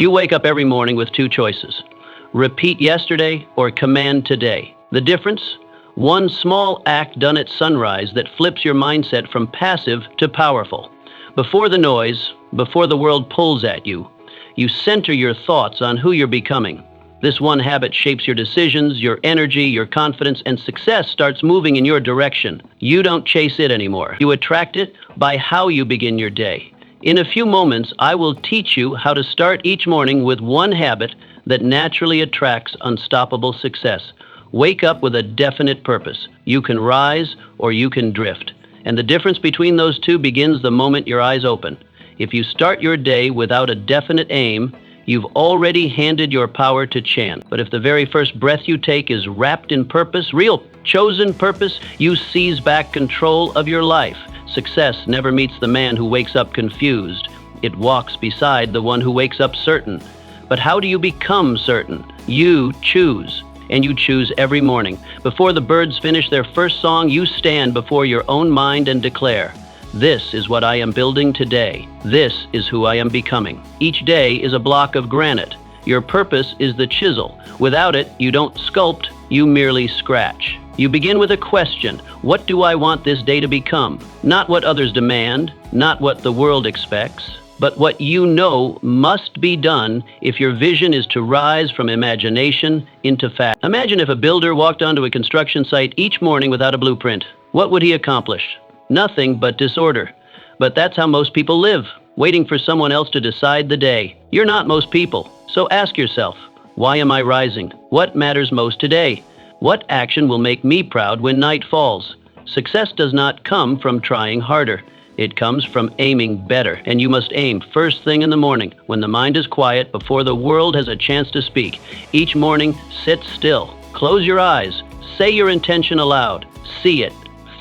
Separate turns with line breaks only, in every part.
You wake up every morning with two choices: repeat yesterday or command today. The difference? One small act done at sunrise that flips your mindset from passive to powerful. Before the noise, before the world pulls at you, you center your thoughts on who you're becoming. This one habit shapes your decisions, your energy, your confidence, and success starts moving in your direction. You don't chase it anymore. You attract it by how you begin your day. In a few moments, I will teach you how to start each morning with one habit that naturally attracts unstoppable success. Wake up with a definite purpose. You can rise or you can drift. And the difference between those two begins the moment your eyes open. If you start your day without a definite aim, you've already handed your power to chance. But if the very first breath you take is wrapped in purpose, real chosen purpose, you seize back control of your life. Success never meets the man who wakes up confused. It walks beside the one who wakes up certain. But how do you become certain? You choose. And you choose every morning. Before the birds finish their first song, you stand before your own mind and declare, "This is what I am building today. This is who I am becoming." Each day is a block of granite. Your purpose is the chisel. Without it, you don't sculpt, you merely scratch. You begin with a question: what do I want this day to become? Not what others demand, not what the world expects, but what you know must be done if your vision is to rise from imagination into fact. Imagine if a builder walked onto a construction site each morning without a blueprint. What would he accomplish? Nothing but disorder. But that's how most people live, waiting for someone else to decide the day. You're not most people, so ask yourself, why am I rising? What matters most today? What action will make me proud when night falls? Success does not come from trying harder. It comes from aiming better, and you must aim first thing in the morning, when the mind is quiet, before the world has a chance to speak. Each morning, sit still, close your eyes, say your intention aloud, see it,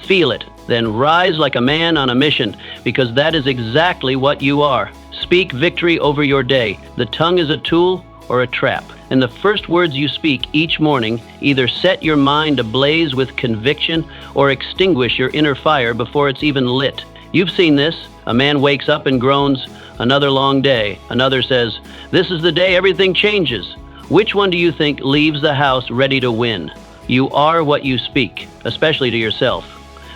feel it, then rise like a man on a mission, because that is exactly what you are. Speak victory over your day. The tongue is a tool or a trap, and the first words you speak each morning either set your mind ablaze with conviction or extinguish your inner fire before it's even lit. You've seen this. A man wakes up and groans, "Another long day." Another says, "This is the day everything changes." Which one do you think leaves the house ready to win? You are what you speak, especially to yourself.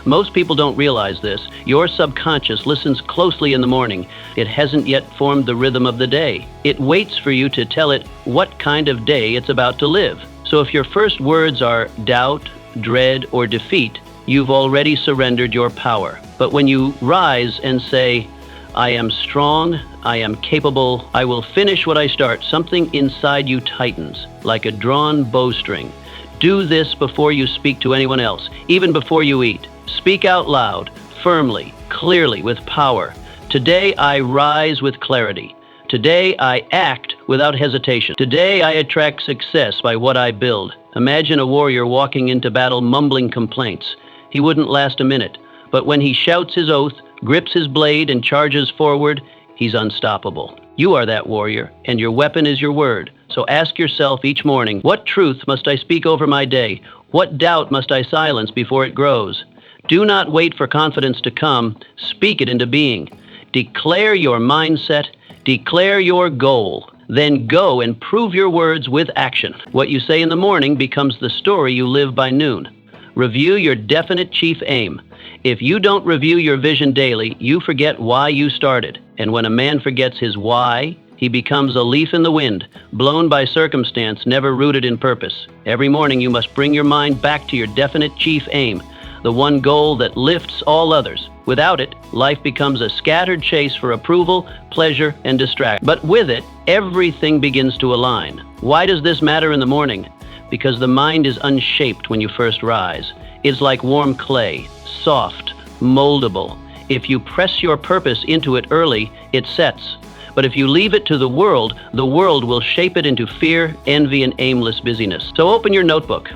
Most people don't realize this. Your subconscious listens closely in the morning. It hasn't yet formed the rhythm of the day. It waits for you to tell it what kind of day it's about to live. So if your first words are doubt, dread, or defeat, you've already surrendered your power. But when you rise and say, "I am strong, I am capable, I will finish what I start," something inside you tightens, like a drawn bowstring. Do this before you speak to anyone else, even before you eat. Speak out loud, firmly, clearly, with power. Today I rise with clarity. Today I act without hesitation. Today I attract success by what I build. Imagine a warrior walking into battle mumbling complaints. He wouldn't last a minute. But when he shouts his oath, grips his blade, and charges forward, he's unstoppable. You are that warrior, and your weapon is your word. So ask yourself each morning, what truth must I speak over my day? What doubt must I silence before it grows? Do not wait for confidence to come. Speak it into being. Declare your mindset. Declare your goal. Then go and prove your words with action. What you say in the morning becomes the story you live by noon. Review your definite chief aim. If you don't review your vision daily, you forget why you started. And when a man forgets his why, he becomes a leaf in the wind, blown by circumstance, never rooted in purpose. Every morning you must bring your mind back to your definite chief aim, the one goal that lifts all others. Without it, life becomes a scattered chase for approval, pleasure, and distraction. But with it, everything begins to align. Why does this matter in the morning? Because the mind is unshaped when you first rise. It's like warm clay, soft, moldable. If you press your purpose into it early, it sets. But if you leave it to the world will shape it into fear, envy, and aimless busyness. So open your notebook,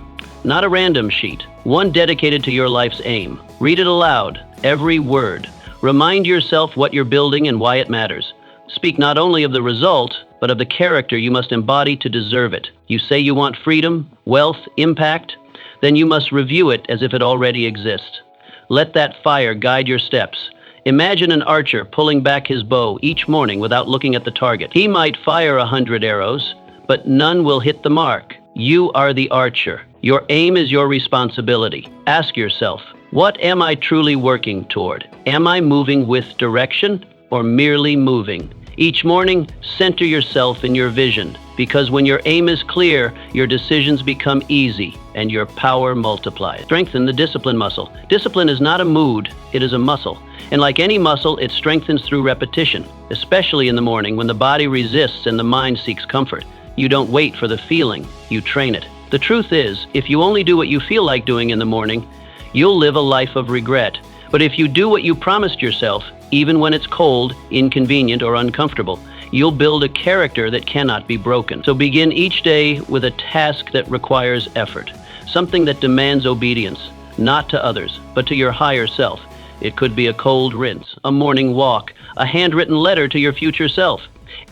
not a random sheet, one dedicated to your life's aim. Read it aloud, every word. Remind yourself what you're building and why it matters. Speak not only of the result, but of the character you must embody to deserve it. You say you want freedom, wealth, impact, then you must review it as if it already exists. Let that fire guide your steps. Imagine an archer pulling back his bow each morning without looking at the target. He might fire 100 arrows, but none will hit the mark. You are the archer. Your aim is your responsibility. Ask yourself, what am I truly working toward? Am I moving with direction or merely moving? Each morning, center yourself in your vision, because when your aim is clear, your decisions become easy and your power multiplies. Strengthen the discipline muscle. Discipline is not a mood, it is a muscle. And like any muscle, it strengthens through repetition, especially in the morning when the body resists and the mind seeks comfort. You don't wait for the feeling, you train it. The truth is, if you only do what you feel like doing in the morning, you'll live a life of regret. But if you do what you promised yourself, even when it's cold, inconvenient, or uncomfortable, you'll build a character that cannot be broken. So begin each day with a task that requires effort, something that demands obedience, not to others, but to your higher self. It could be a cold rinse, a morning walk, a handwritten letter to your future self.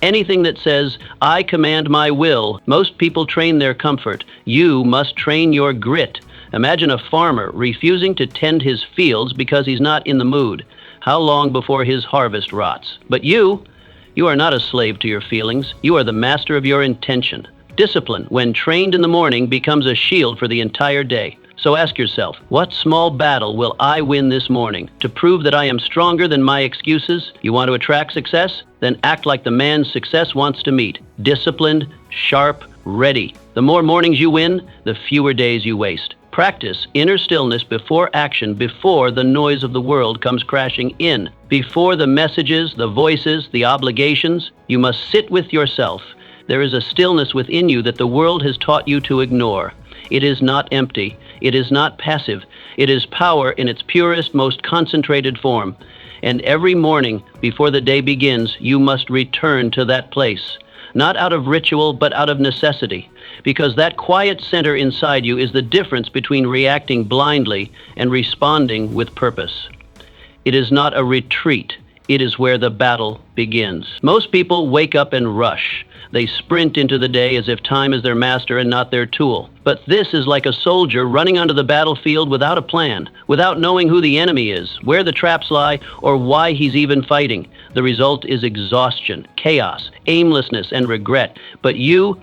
Anything that says, I command my will. Most people train their comfort. You must train your grit. Imagine a farmer refusing to tend his fields because he's not in the mood. How long before his harvest rots? But you are not a slave to your feelings. You are the master of your intention. Discipline, when trained in the morning, becomes a shield for the entire day. So ask yourself, what small battle will I win this morning to prove that I am stronger than my excuses? You want to attract success? Then act like the man success wants to meet. Disciplined, sharp, ready. The more mornings you win, the fewer days you waste. Practice inner stillness before action, before the noise of the world comes crashing in. Before the messages, the voices, the obligations, you must sit with yourself. There is a stillness within you that the world has taught you to ignore. It is not empty. It is not passive. It is power in its purest, most concentrated form. And every morning, before the day begins, you must return to that place. Not out of ritual, but out of necessity. Because that quiet center inside you is the difference between reacting blindly and responding with purpose. It is not a retreat. It is where the battle begins. Most people wake up and rush. They sprint into the day as if time is their master and not their tool. But this is like a soldier running onto the battlefield without a plan, without knowing who the enemy is, where the traps lie, or why he's even fighting. The result is exhaustion, chaos, aimlessness, and regret. But you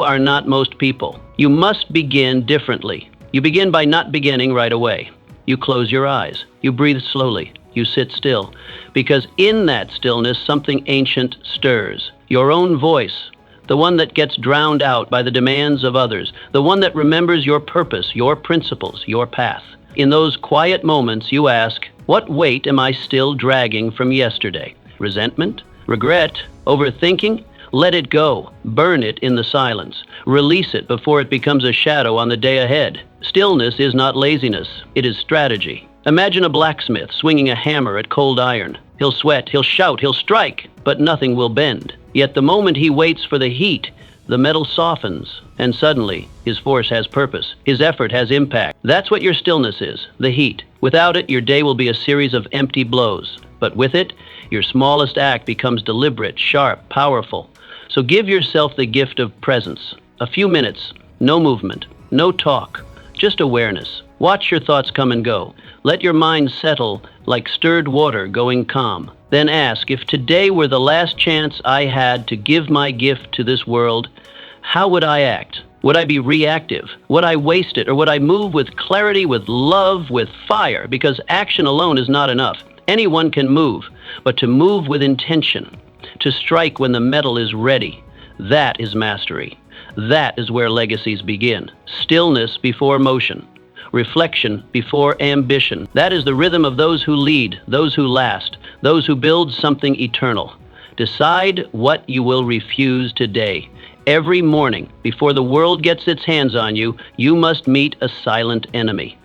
are not most people. You must begin differently. You begin by not beginning right away. You close your eyes. You breathe slowly. You sit still. Because in that stillness, something ancient stirs. Your own voice, the one that gets drowned out by the demands of others, the one that remembers your purpose, your principles, your path. In those quiet moments, you ask, what weight am I still dragging from yesterday? Resentment? Regret? Overthinking? Let it go. Burn it in the silence. Release it before it becomes a shadow on the day ahead. Stillness is not laziness. It is strategy. Imagine a blacksmith swinging a hammer at cold iron. He'll sweat, he'll shout, he'll strike, but nothing will bend. Yet the moment he waits for the heat, the metal softens, and suddenly his force has purpose. His effort has impact. That's what your stillness is, the heat. Without it, your day will be a series of empty blows. But with it, your smallest act becomes deliberate, sharp, powerful. So give yourself the gift of presence. A few minutes, no movement, no talk, just awareness. Watch your thoughts come and go. Let your mind settle like stirred water going calm. Then ask, if today were the last chance I had to give my gift to this world, how would I act? Would I be reactive? Would I waste it? Or would I move with clarity, with love, with fire? Because action alone is not enough. Anyone can move, but to move with intention, to strike when the metal is ready, that is mastery. That is where legacies begin. Stillness before motion. Reflection before ambition. That is the rhythm of those who lead, those who last, those who build something eternal. Decide what you will refuse today. Every morning, before the world gets its hands on you, you must meet a silent enemy.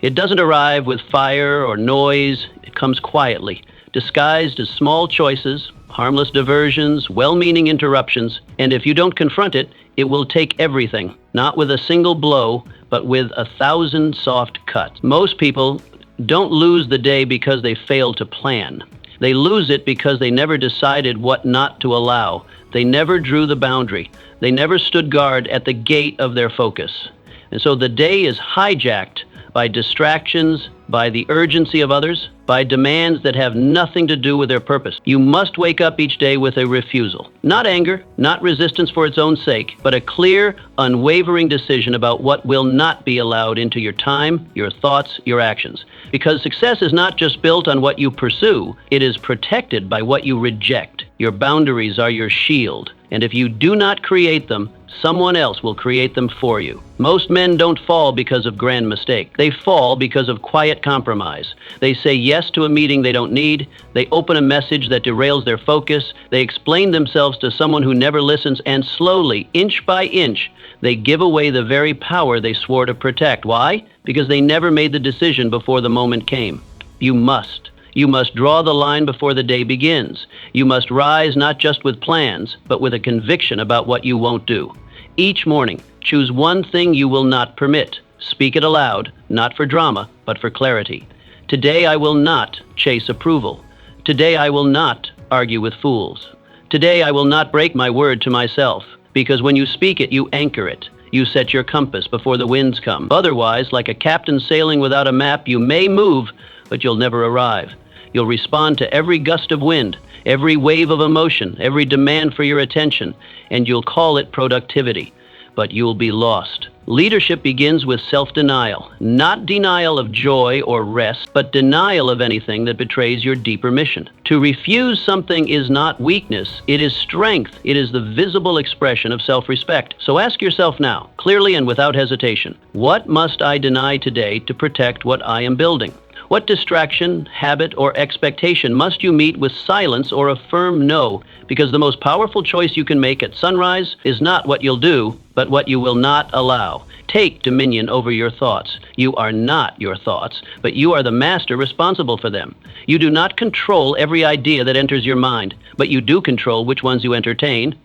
It doesn't arrive with fire or noise. It comes quietly, disguised as small choices, harmless diversions, well-meaning interruptions. And if you don't confront it, it will take everything, not with a single blow, but with 1,000 soft cuts. Most people don't lose the day because they failed to plan. They lose it because they never decided what not to allow. They never drew the boundary. They never stood guard at the gate of their focus. And so the day is hijacked by distractions, by the urgency of others, by demands that have nothing to do with their purpose. You must wake up each day with a refusal. Not anger, not resistance for its own sake, but a clear, unwavering decision about what will not be allowed into your time, your thoughts, your actions. Because success is not just built on what you pursue, it is protected by what you reject. Your boundaries are your shield, and if you do not create them, someone else will create them for you. Most men don't fall because of grand mistake. They fall because of quiet compromise. They say yes to a meeting they don't need. They open a message that derails their focus. They explain themselves to someone who never listens, and slowly, inch by inch, they give away the very power they swore to protect. Why? Because they never made the decision before the moment came. You must. You must draw the line before the day begins. You must rise not just with plans, but with a conviction about what you won't do. Each morning, choose one thing you will not permit. Speak it aloud, not for drama, but for clarity. Today I will not chase approval. Today I will not argue with fools. Today I will not break my word to myself, because when you speak it, you anchor it. You set your compass before the winds come. Otherwise, like a captain sailing without a map, you may move, but you'll never arrive. You'll respond to every gust of wind, every wave of emotion, every demand for your attention, and you'll call it productivity, but you'll be lost. Leadership begins with self-denial, not denial of joy or rest, but denial of anything that betrays your deeper mission. To refuse something is not weakness, it is strength. It is the visible expression of self-respect. So ask yourself now, clearly and without hesitation, what must I deny today to protect what I am building? What distraction, habit, or expectation must you meet with silence or a firm no? Because the most powerful choice you can make at sunrise is not what you'll do, but what you will not allow. Take dominion over your thoughts. You are not your thoughts, but you are the master responsible for them. You do not control every idea that enters your mind, but you do control which ones you entertain,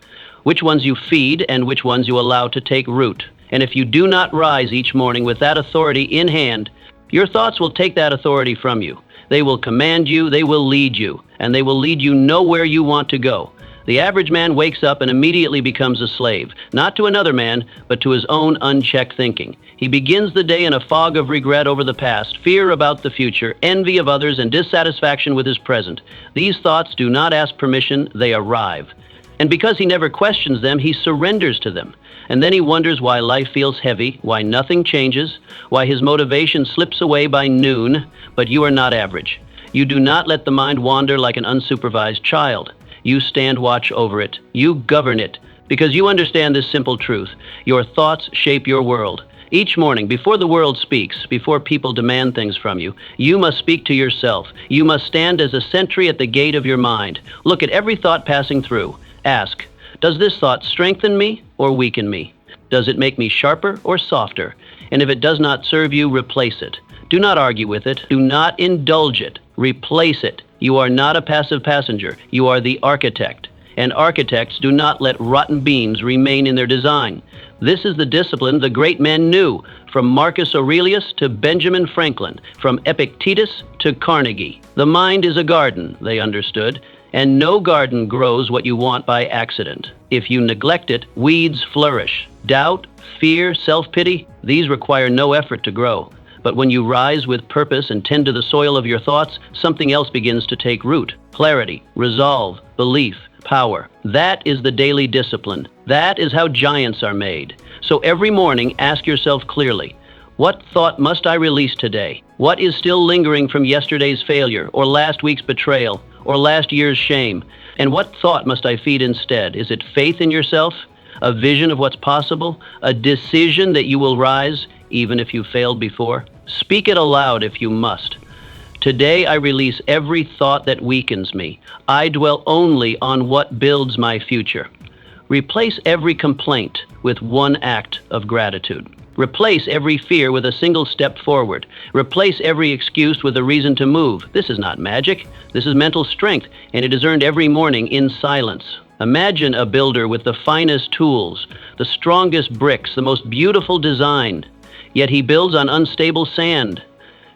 which ones you feed, and which ones you allow to take root. And if you do not rise each morning with that authority in hand, your thoughts will take that authority from you. They will command you, they will lead you, and they will lead you nowhere you want to go. The average man wakes up and immediately becomes a slave, not to another man, but to his own unchecked thinking. He begins the day in a fog of regret over the past, fear about the future, envy of others, and dissatisfaction with his present. These thoughts do not ask permission, they arrive. And because he never questions them, he surrenders to them. And then he wonders why life feels heavy, why nothing changes, why his motivation slips away by noon, but you are not average. You do not let the mind wander like an unsupervised child. You stand watch over it. You govern it, because you understand this simple truth. Your thoughts shape your world. Each morning, before the world speaks, before people demand things from you, you must speak to yourself. You must stand as a sentry at the gate of your mind. Look at every thought passing through. Ask, does this thought strengthen me or weaken me? Does it make me sharper or softer? And if it does not serve you, replace it. Do not argue with it. Do not indulge it. Replace it. You are not a passive passenger. You are the architect. And architects do not let rotten beams remain in their design. This is the discipline the great men knew, from Marcus Aurelius to Benjamin Franklin, from Epictetus to Carnegie. The mind is a garden, they understood, and no garden grows what you want by accident. If you neglect it, weeds flourish. Doubt, fear, self-pity, these require no effort to grow. But when you rise with purpose and tend to the soil of your thoughts, something else begins to take root. Clarity, resolve, belief, power. That is the daily discipline. That is how giants are made. So every morning, ask yourself clearly, what thought must I release today? What is still lingering from yesterday's failure, or last week's betrayal, or last year's shame? And what thought must I feed instead? Is it faith in yourself? A vision of what's possible? A decision that you will rise, even if you failed before? Speak it aloud if you must. Today I release every thought that weakens me. I dwell only on what builds my future. Replace every complaint with one act of gratitude. Replace every fear with a single step forward. Replace every excuse with a reason to move. This is not magic. This is mental strength, and it is earned every morning in silence. Imagine a builder with the finest tools, the strongest bricks, the most beautiful design, yet he builds on unstable sand.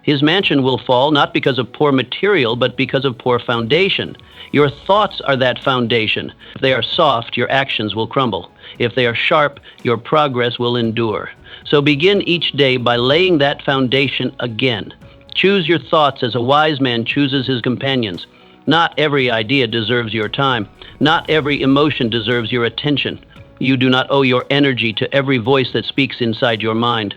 His mansion will fall not because of poor material, but because of poor foundation. Your thoughts are that foundation. If they are soft, your actions will crumble. If they are sharp, your progress will endure. So begin each day by laying that foundation again. Choose your thoughts as a wise man chooses his companions. Not every idea deserves your time. Not every emotion deserves your attention. You do not owe your energy to every voice that speaks inside your mind.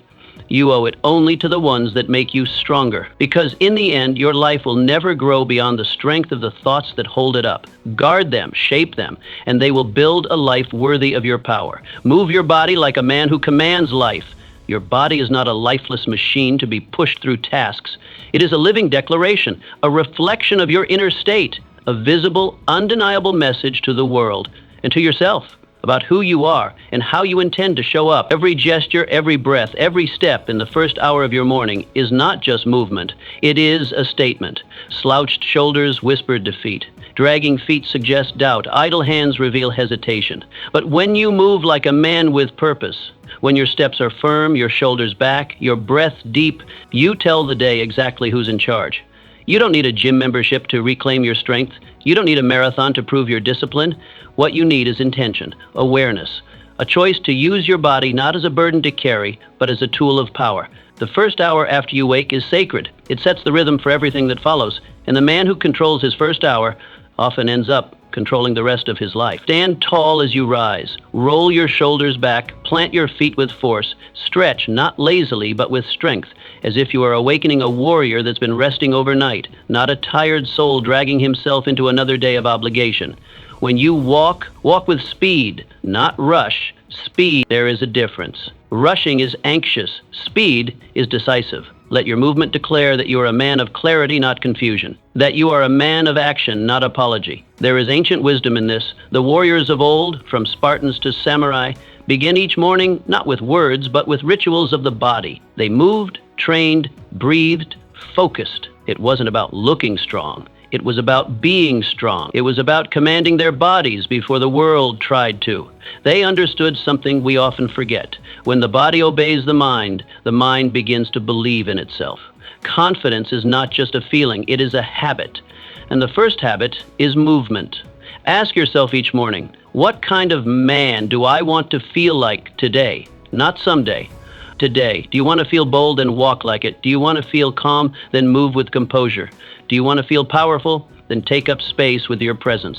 You owe it only to the ones that make you stronger, because in the end, your life will never grow beyond the strength of the thoughts that hold it up. Guard them, shape them, and they will build a life worthy of your power. Move your body like a man who commands life. Your body is not a lifeless machine to be pushed through tasks. It is a living declaration, a reflection of your inner state, a visible, undeniable message to the world and to yourself about who you are and how you intend to show up. Every gesture, every breath, every step in the first hour of your morning is not just movement. It is a statement. Slouched shoulders whisper defeat. Dragging feet suggest doubt. Idle hands reveal hesitation. But when you move like a man with purpose, when your steps are firm, your shoulders back, your breath deep, you tell the day exactly who's in charge. You don't need a gym membership to reclaim your strength. You don't need a marathon to prove your discipline. What you need is intention, awareness, a choice to use your body not as a burden to carry, but as a tool of power. The first hour after you wake is sacred. It sets the rhythm for everything that follows. And the man who controls his first hour often ends up controlling the rest of his life. Stand tall as you rise. Roll your shoulders back. Plant your feet with force. Stretch, not lazily, but with strength, as if you are awakening a warrior that's been resting overnight, not a tired soul dragging himself into another day of obligation. When you walk, walk with speed, not rush. Speed, there is a difference. Rushing is anxious. Speed is decisive. Let your movement declare that you are a man of clarity, not confusion. That you are a man of action, not apology. There is ancient wisdom in this. The warriors of old, from Spartans to samurai, begin each morning not with words, but with rituals of the body. They moved, trained, breathed, focused. It wasn't about looking strong. It was about being strong. It was about commanding their bodies before the world tried to. They understood something we often forget. When the body obeys the mind begins to believe in itself. Confidence is not just a feeling, it is a habit. And the first habit is movement. Ask yourself each morning, what kind of man do I want to feel like today? Not someday. Today. Do you want to feel bold and walk like it? Do you want to feel calm? Then move with composure. Do you want to feel powerful? Then take up space with your presence.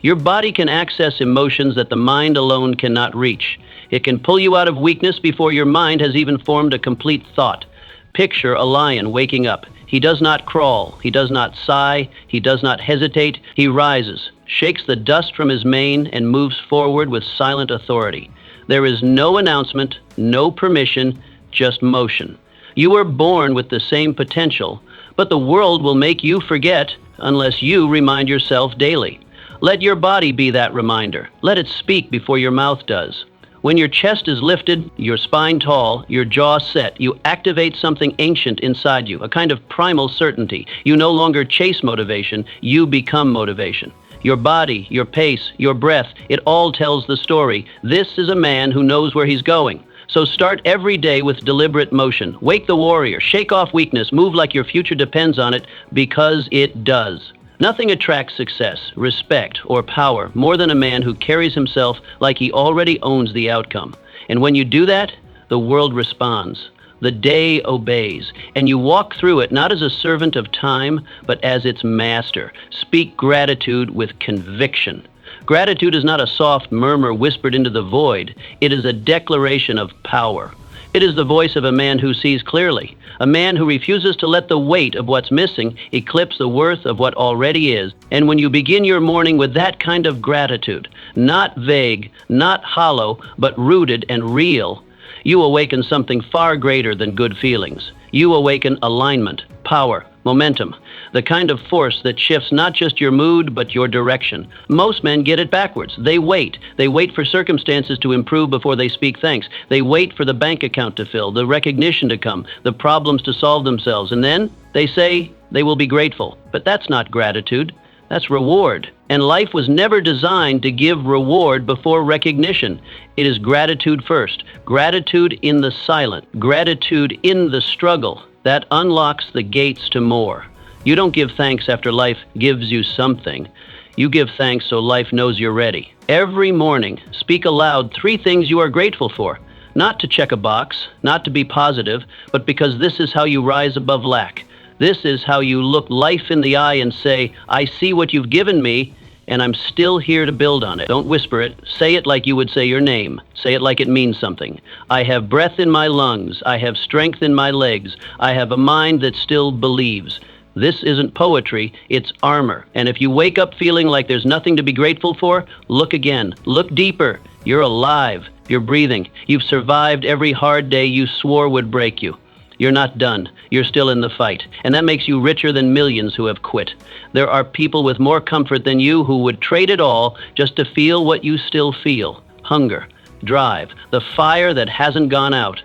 Your body can access emotions that the mind alone cannot reach. It can pull you out of weakness before your mind has even formed a complete thought. Picture a lion waking up. He does not crawl. He does not sigh. He does not hesitate. He rises, shakes the dust from his mane, and moves forward with silent authority. There is no announcement, no permission, just motion. You were born with the same potential, but the world will make you forget unless you remind yourself daily. Let your body be that reminder. Let it speak before your mouth does. When your chest is lifted, your spine tall, your jaw set, you activate something ancient inside you, a kind of primal certainty. You no longer chase motivation, you become motivation. Your body, your pace, your breath, it all tells the story. This is a man who knows where he's going. So start every day with deliberate motion. Wake the warrior, shake off weakness, move like your future depends on it, because it does. Nothing attracts success, respect, or power more than a man who carries himself like he already owns the outcome. And when you do that, the world responds. The day obeys, and you walk through it not as a servant of time, but as its master. Speak gratitude with conviction. Gratitude is not a soft murmur whispered into the void. It is a declaration of power. It is the voice of a man who sees clearly, a man who refuses to let the weight of what's missing eclipse the worth of what already is. And when you begin your morning with that kind of gratitude, not vague, not hollow, but rooted and real, you awaken something far greater than good feelings. You awaken alignment, power, momentum, the kind of force that shifts not just your mood, but your direction. Most men get it backwards. They wait. They wait for circumstances to improve before they speak thanks. They wait for the bank account to fill, the recognition to come, the problems to solve themselves. And then they say they will be grateful. But that's not gratitude. That's reward. And life was never designed to give reward before recognition. It is gratitude first. Gratitude in the silent. Gratitude in the struggle. That unlocks the gates to more. You don't give thanks after life gives you something. You give thanks so life knows you're ready. Every morning, speak aloud 3 things you are grateful for. Not to check a box, not to be positive, but because this is how you rise above lack. This is how you look life in the eye and say, I see what you've given me, and I'm still here to build on it. Don't whisper it. Say it like you would say your name. Say it like it means something. I have breath in my lungs. I have strength in my legs. I have a mind that still believes. This isn't poetry, it's armor. And if you wake up feeling like there's nothing to be grateful for, look again. Look deeper. You're alive. You're breathing. You've survived every hard day you swore would break you. You're not done. You're still in the fight. And that makes you richer than millions who have quit. There are people with more comfort than you who would trade it all just to feel what you still feel. Hunger, drive, the fire that hasn't gone out.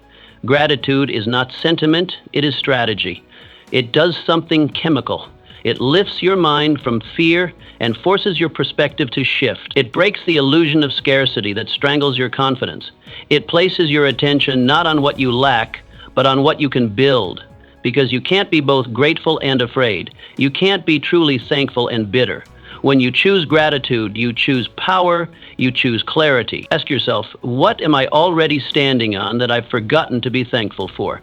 Gratitude is not sentiment, it is strategy. It does something chemical. It lifts your mind from fear and forces your perspective to shift. It breaks the illusion of scarcity that strangles your confidence. It places your attention not on what you lack, but on what you can build. Because you can't be both grateful and afraid. You can't be truly thankful and bitter. When you choose gratitude, you choose power, you choose clarity. Ask yourself, what am I already standing on that I've forgotten to be thankful for?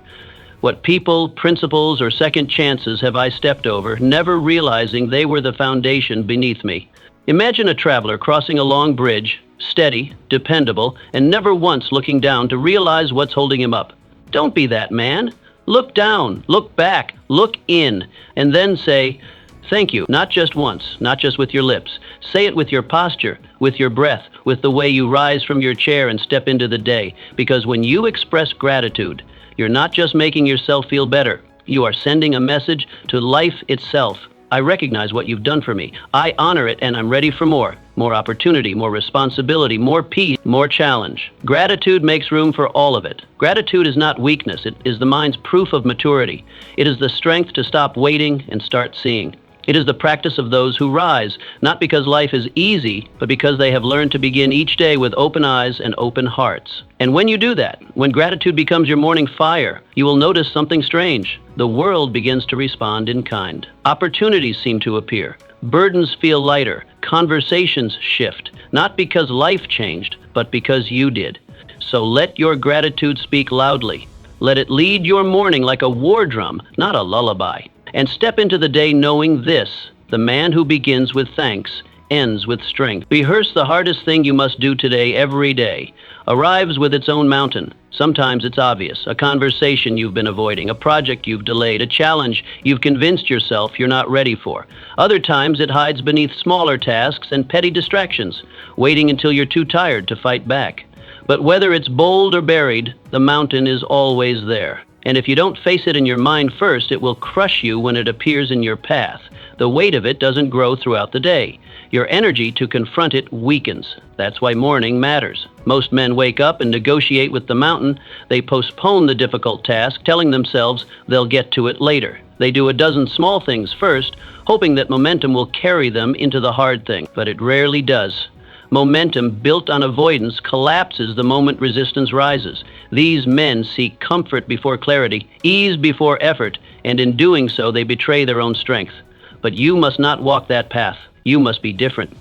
What people, principles, or second chances have I stepped over, never realizing they were the foundation beneath me? Imagine a traveler crossing a long bridge, steady, dependable, and never once looking down to realize what's holding him up. Don't be that man. Look down, look back, look in, and then say, thank you, not just once, not just with your lips. Say it with your posture, with your breath, with the way you rise from your chair and step into the day. Because when you express gratitude, you're not just making yourself feel better. You are sending a message to life itself. I recognize what you've done for me. I honor it, and I'm ready for more. More opportunity, more responsibility, more peace, more challenge. Gratitude makes room for all of it. Gratitude is not weakness. It is the mind's proof of maturity. It is the strength to stop waiting and start seeing. It is the practice of those who rise, not because life is easy, but because they have learned to begin each day with open eyes and open hearts. And when you do that, when gratitude becomes your morning fire, you will notice something strange. The world begins to respond in kind. Opportunities seem to appear. Burdens feel lighter. Conversations shift, not because life changed, but because you did. So let your gratitude speak loudly. Let it lead your morning like a war drum, not a lullaby. And step into the day knowing this: the man who begins with thanks ends with strength. Rehearse the hardest thing you must do today every day. Arrives with its own mountain. Sometimes it's obvious. A conversation you've been avoiding, a project you've delayed, a challenge you've convinced yourself you're not ready for. Other times it hides beneath smaller tasks and petty distractions, waiting until you're too tired to fight back. But whether it's bold or buried, the mountain is always there. And if you don't face it in your mind first, it will crush you when it appears in your path. The weight of it doesn't grow throughout the day. Your energy to confront it weakens. That's why morning matters. Most men wake up and negotiate with the mountain. They postpone the difficult task, telling themselves they'll get to it later. They do a dozen small things first, hoping that momentum will carry them into the hard thing, but it rarely does. Momentum built on avoidance collapses the moment resistance rises. These men seek comfort before clarity, ease before effort, and in doing so they betray their own strength. But you must not walk that path. You must be different.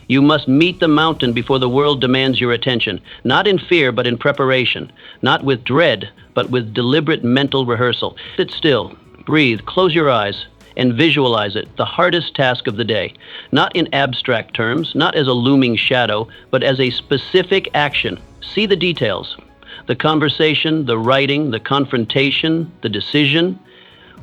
You must meet the mountain before the world demands your attention, not in fear but in preparation, not with dread but with deliberate mental rehearsal. Sit still, breathe, close your eyes, and visualize it, the hardest task of the day. Not in abstract terms, not as a looming shadow, but as a specific action. See the details. The conversation, the writing, the confrontation, the decision.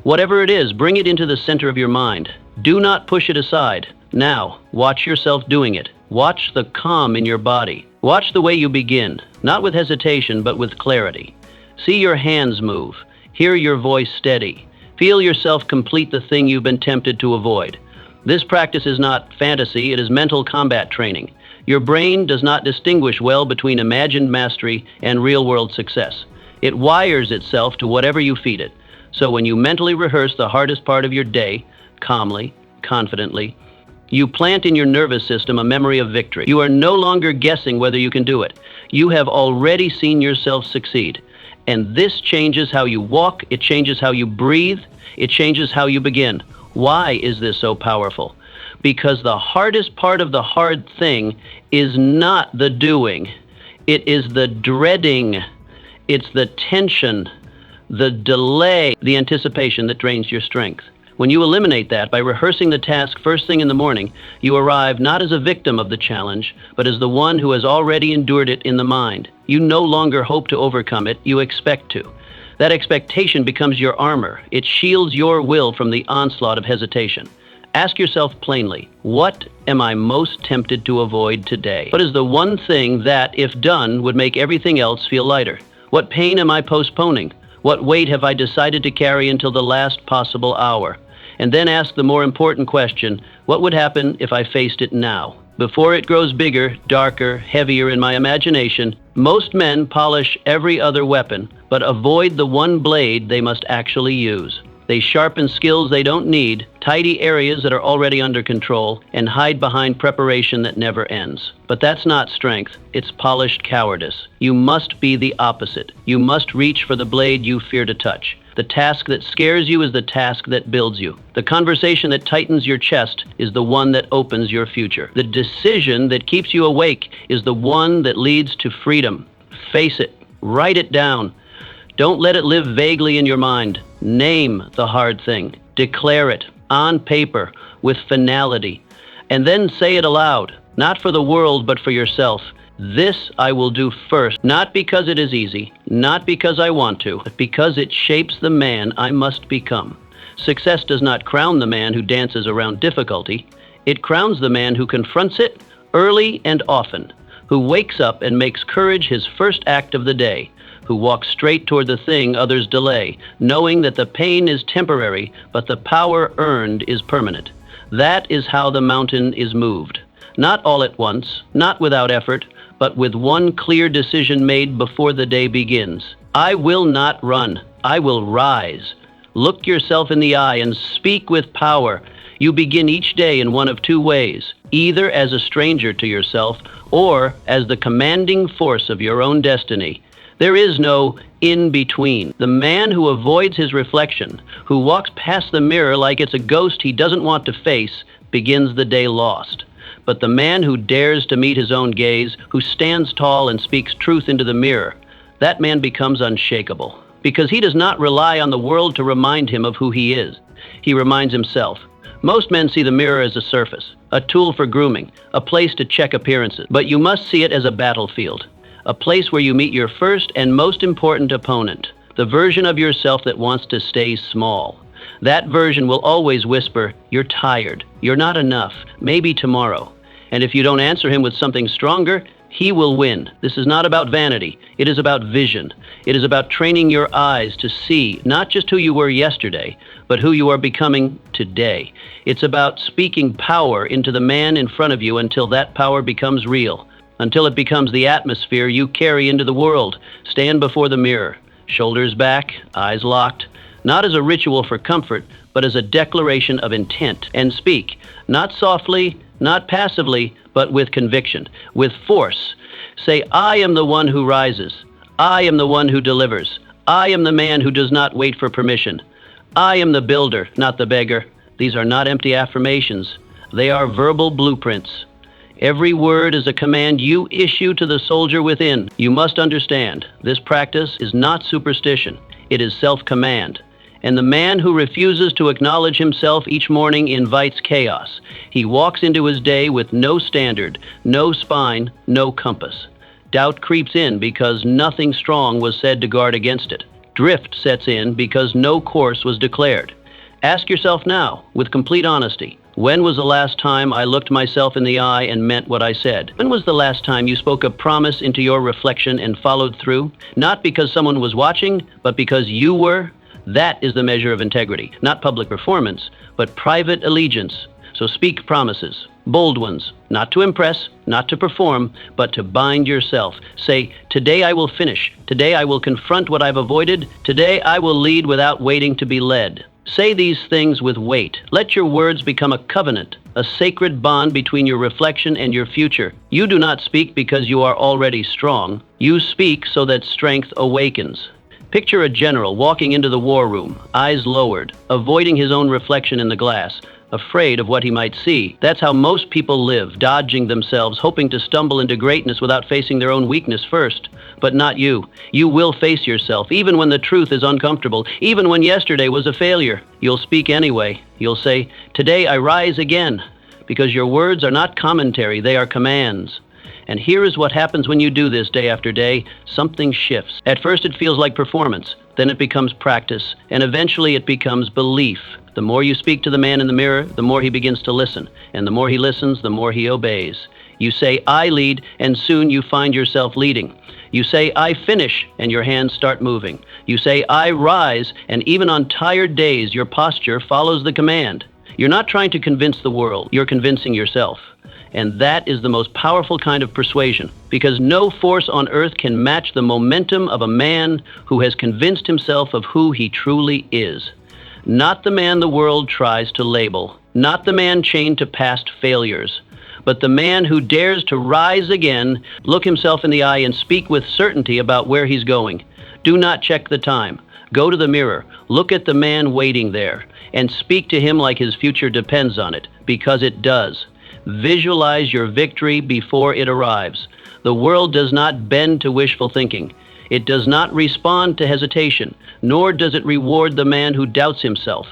Whatever it is, bring it into the center of your mind. Do not push it aside. Now, watch yourself doing it. Watch the calm in your body. Watch the way you begin, not with hesitation, but with clarity. See your hands move. Hear your voice steady. Feel yourself complete the thing you've been tempted to avoid. This practice is not fantasy, it is mental combat training. Your brain does not distinguish well between imagined mastery and real-world success. It wires itself to whatever you feed it. So when you mentally rehearse the hardest part of your day, calmly, confidently, you plant in your nervous system a memory of victory. You are no longer guessing whether you can do it. You have already seen yourself succeed. And this changes how you walk, it changes how you breathe, it changes how you begin. Why is this so powerful? Because the hardest part of the hard thing is not the doing, it is the dreading. It's the tension, the delay, the anticipation that drains your strength. When you eliminate that by rehearsing the task first thing in the morning, you arrive not as a victim of the challenge, but as the one who has already endured it in the mind. You no longer hope to overcome it, you expect to. That expectation becomes your armor. It shields your will from the onslaught of hesitation. Ask yourself plainly, what am I most tempted to avoid today? What is the one thing that, if done, would make everything else feel lighter? What pain am I postponing? What weight have I decided to carry until the last possible hour? And then ask the more important question, what would happen if I faced it now? Before it grows bigger, darker, heavier in my imagination, most men polish every other weapon, but avoid the one blade they must actually use. They sharpen skills they don't need, tidy areas that are already under control, and hide behind preparation that never ends. But that's not strength, it's polished cowardice. You must be the opposite. You must reach for the blade you fear to touch. The task that scares you is the task that builds you. The conversation that tightens your chest is the one that opens your future. The decision that keeps you awake is the one that leads to freedom. Face it. Write it down. Don't let it live vaguely in your mind. Name the hard thing. Declare it on paper with finality. And then say it aloud, not for the world, but for yourself. This I will do first, not because it is easy, not because I want to, but because it shapes the man I must become. Success does not crown the man who dances around difficulty. It crowns the man who confronts it early and often, who wakes up and makes courage his first act of the day, who walks straight toward the thing others delay, knowing that the pain is temporary, but the power earned is permanent. That is how the mountain is moved. Not all at once, not without effort, but with one clear decision made before the day begins. I will not run. I will rise. Look yourself in the eye and speak with power. You begin each day in one of two ways, either as a stranger to yourself or as the commanding force of your own destiny. There is no in-between. The man who avoids his reflection, who walks past the mirror like it's a ghost he doesn't want to face, begins the day lost. But the man who dares to meet his own gaze, who stands tall and speaks truth into the mirror, that man becomes unshakable. Because he does not rely on the world to remind him of who he is. He reminds himself. Most men see the mirror as a surface, a tool for grooming, a place to check appearances. But you must see it as a battlefield, a place where you meet your first and most important opponent, the version of yourself that wants to stay small. That version will always whisper, "You're tired, you're not enough, maybe tomorrow." And if you don't answer him with something stronger, he will win. This is not about vanity. It is about vision. It is about training your eyes to see not just who you were yesterday, but who you are becoming today. It's about speaking power into the man in front of you until that power becomes real, until it becomes the atmosphere you carry into the world. Stand before the mirror, shoulders back, eyes locked, not as a ritual for comfort, but as a declaration of intent. And speak, not softly, not passively, but with conviction, with force. Say, I am the one who rises. I am the one who delivers. I am the man who does not wait for permission. I am the builder, not the beggar. These are not empty affirmations. They are verbal blueprints. Every word is a command you issue to the soldier within. You must understand, this practice is not superstition. It is self-command. And the man who refuses to acknowledge himself each morning invites chaos. He walks into his day with no standard, no spine, no compass. Doubt creeps in because nothing strong was said to guard against it. Drift sets in because no course was declared. Ask yourself now, with complete honesty, when was the last time I looked myself in the eye and meant what I said? When was the last time you spoke a promise into your reflection and followed through? Not because someone was watching, but because you were. That is the measure of integrity, not public performance, but private allegiance. So speak promises, bold ones, not to impress, not to perform, but to bind yourself. Say, today I will finish. Today I will confront what I've avoided. Today I will lead without waiting to be led. Say these things with weight. Let your words become a covenant, a sacred bond between your reflection and your future. You do not speak because you are already strong. You speak so that strength awakens. Picture a general walking into the war room, eyes lowered, avoiding his own reflection in the glass, afraid of what he might see. That's how most people live, dodging themselves, hoping to stumble into greatness without facing their own weakness first. But not you. You will face yourself, even when the truth is uncomfortable, even when yesterday was a failure. You'll speak anyway. You'll say, "Today I rise again," because your words are not commentary, they are commands. And here is what happens when you do this day after day. Something shifts. At first it feels like performance, then it becomes practice, and eventually it becomes belief. The more you speak to the man in the mirror, the more he begins to listen, and the more he listens, the more he obeys. You say, "I lead," and soon you find yourself leading. You say, "I finish," and your hands start moving. You say, "I rise," and even on tired days, your posture follows the command. You're not trying to convince the world, you're convincing yourself. And that is the most powerful kind of persuasion, because no force on earth can match the momentum of a man who has convinced himself of who he truly is. Not the man the world tries to label, not the man chained to past failures, but the man who dares to rise again, look himself in the eye, and speak with certainty about where he's going. Do not check the time. Go to the mirror, look at the man waiting there, and speak to him like his future depends on it, because it does. Visualize your victory before it arrives. The world does not bend to wishful thinking. It does not respond to hesitation, nor does it reward the man who doubts himself.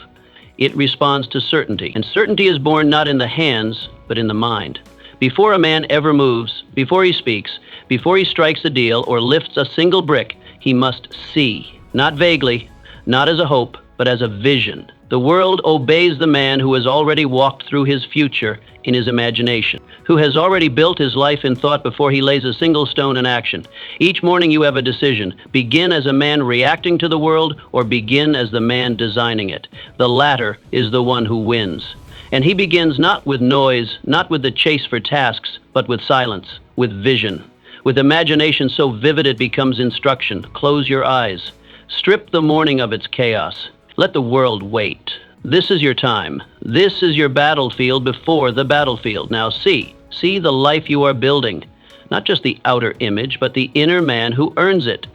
It responds to certainty. And certainty is born not in the hands, but in the mind. Before a man ever moves, before he speaks, before he strikes a deal or lifts a single brick, he must see. Not vaguely, not as a hope, but as a vision. The world obeys the man who has already walked through his future in his imagination, who has already built his life in thought before he lays a single stone in action. Each morning you have a decision. Begin as a man reacting to the world, or begin as the man designing it. The latter is the one who wins. And he begins not with noise, not with the chase for tasks, but with silence, with vision, with imagination so vivid it becomes instruction. Close your eyes. Strip the morning of its chaos. Let the world wait. This is your time. This is your battlefield before the battlefield. Now see the life you are building. Not just the outer image, but the inner man who earns it.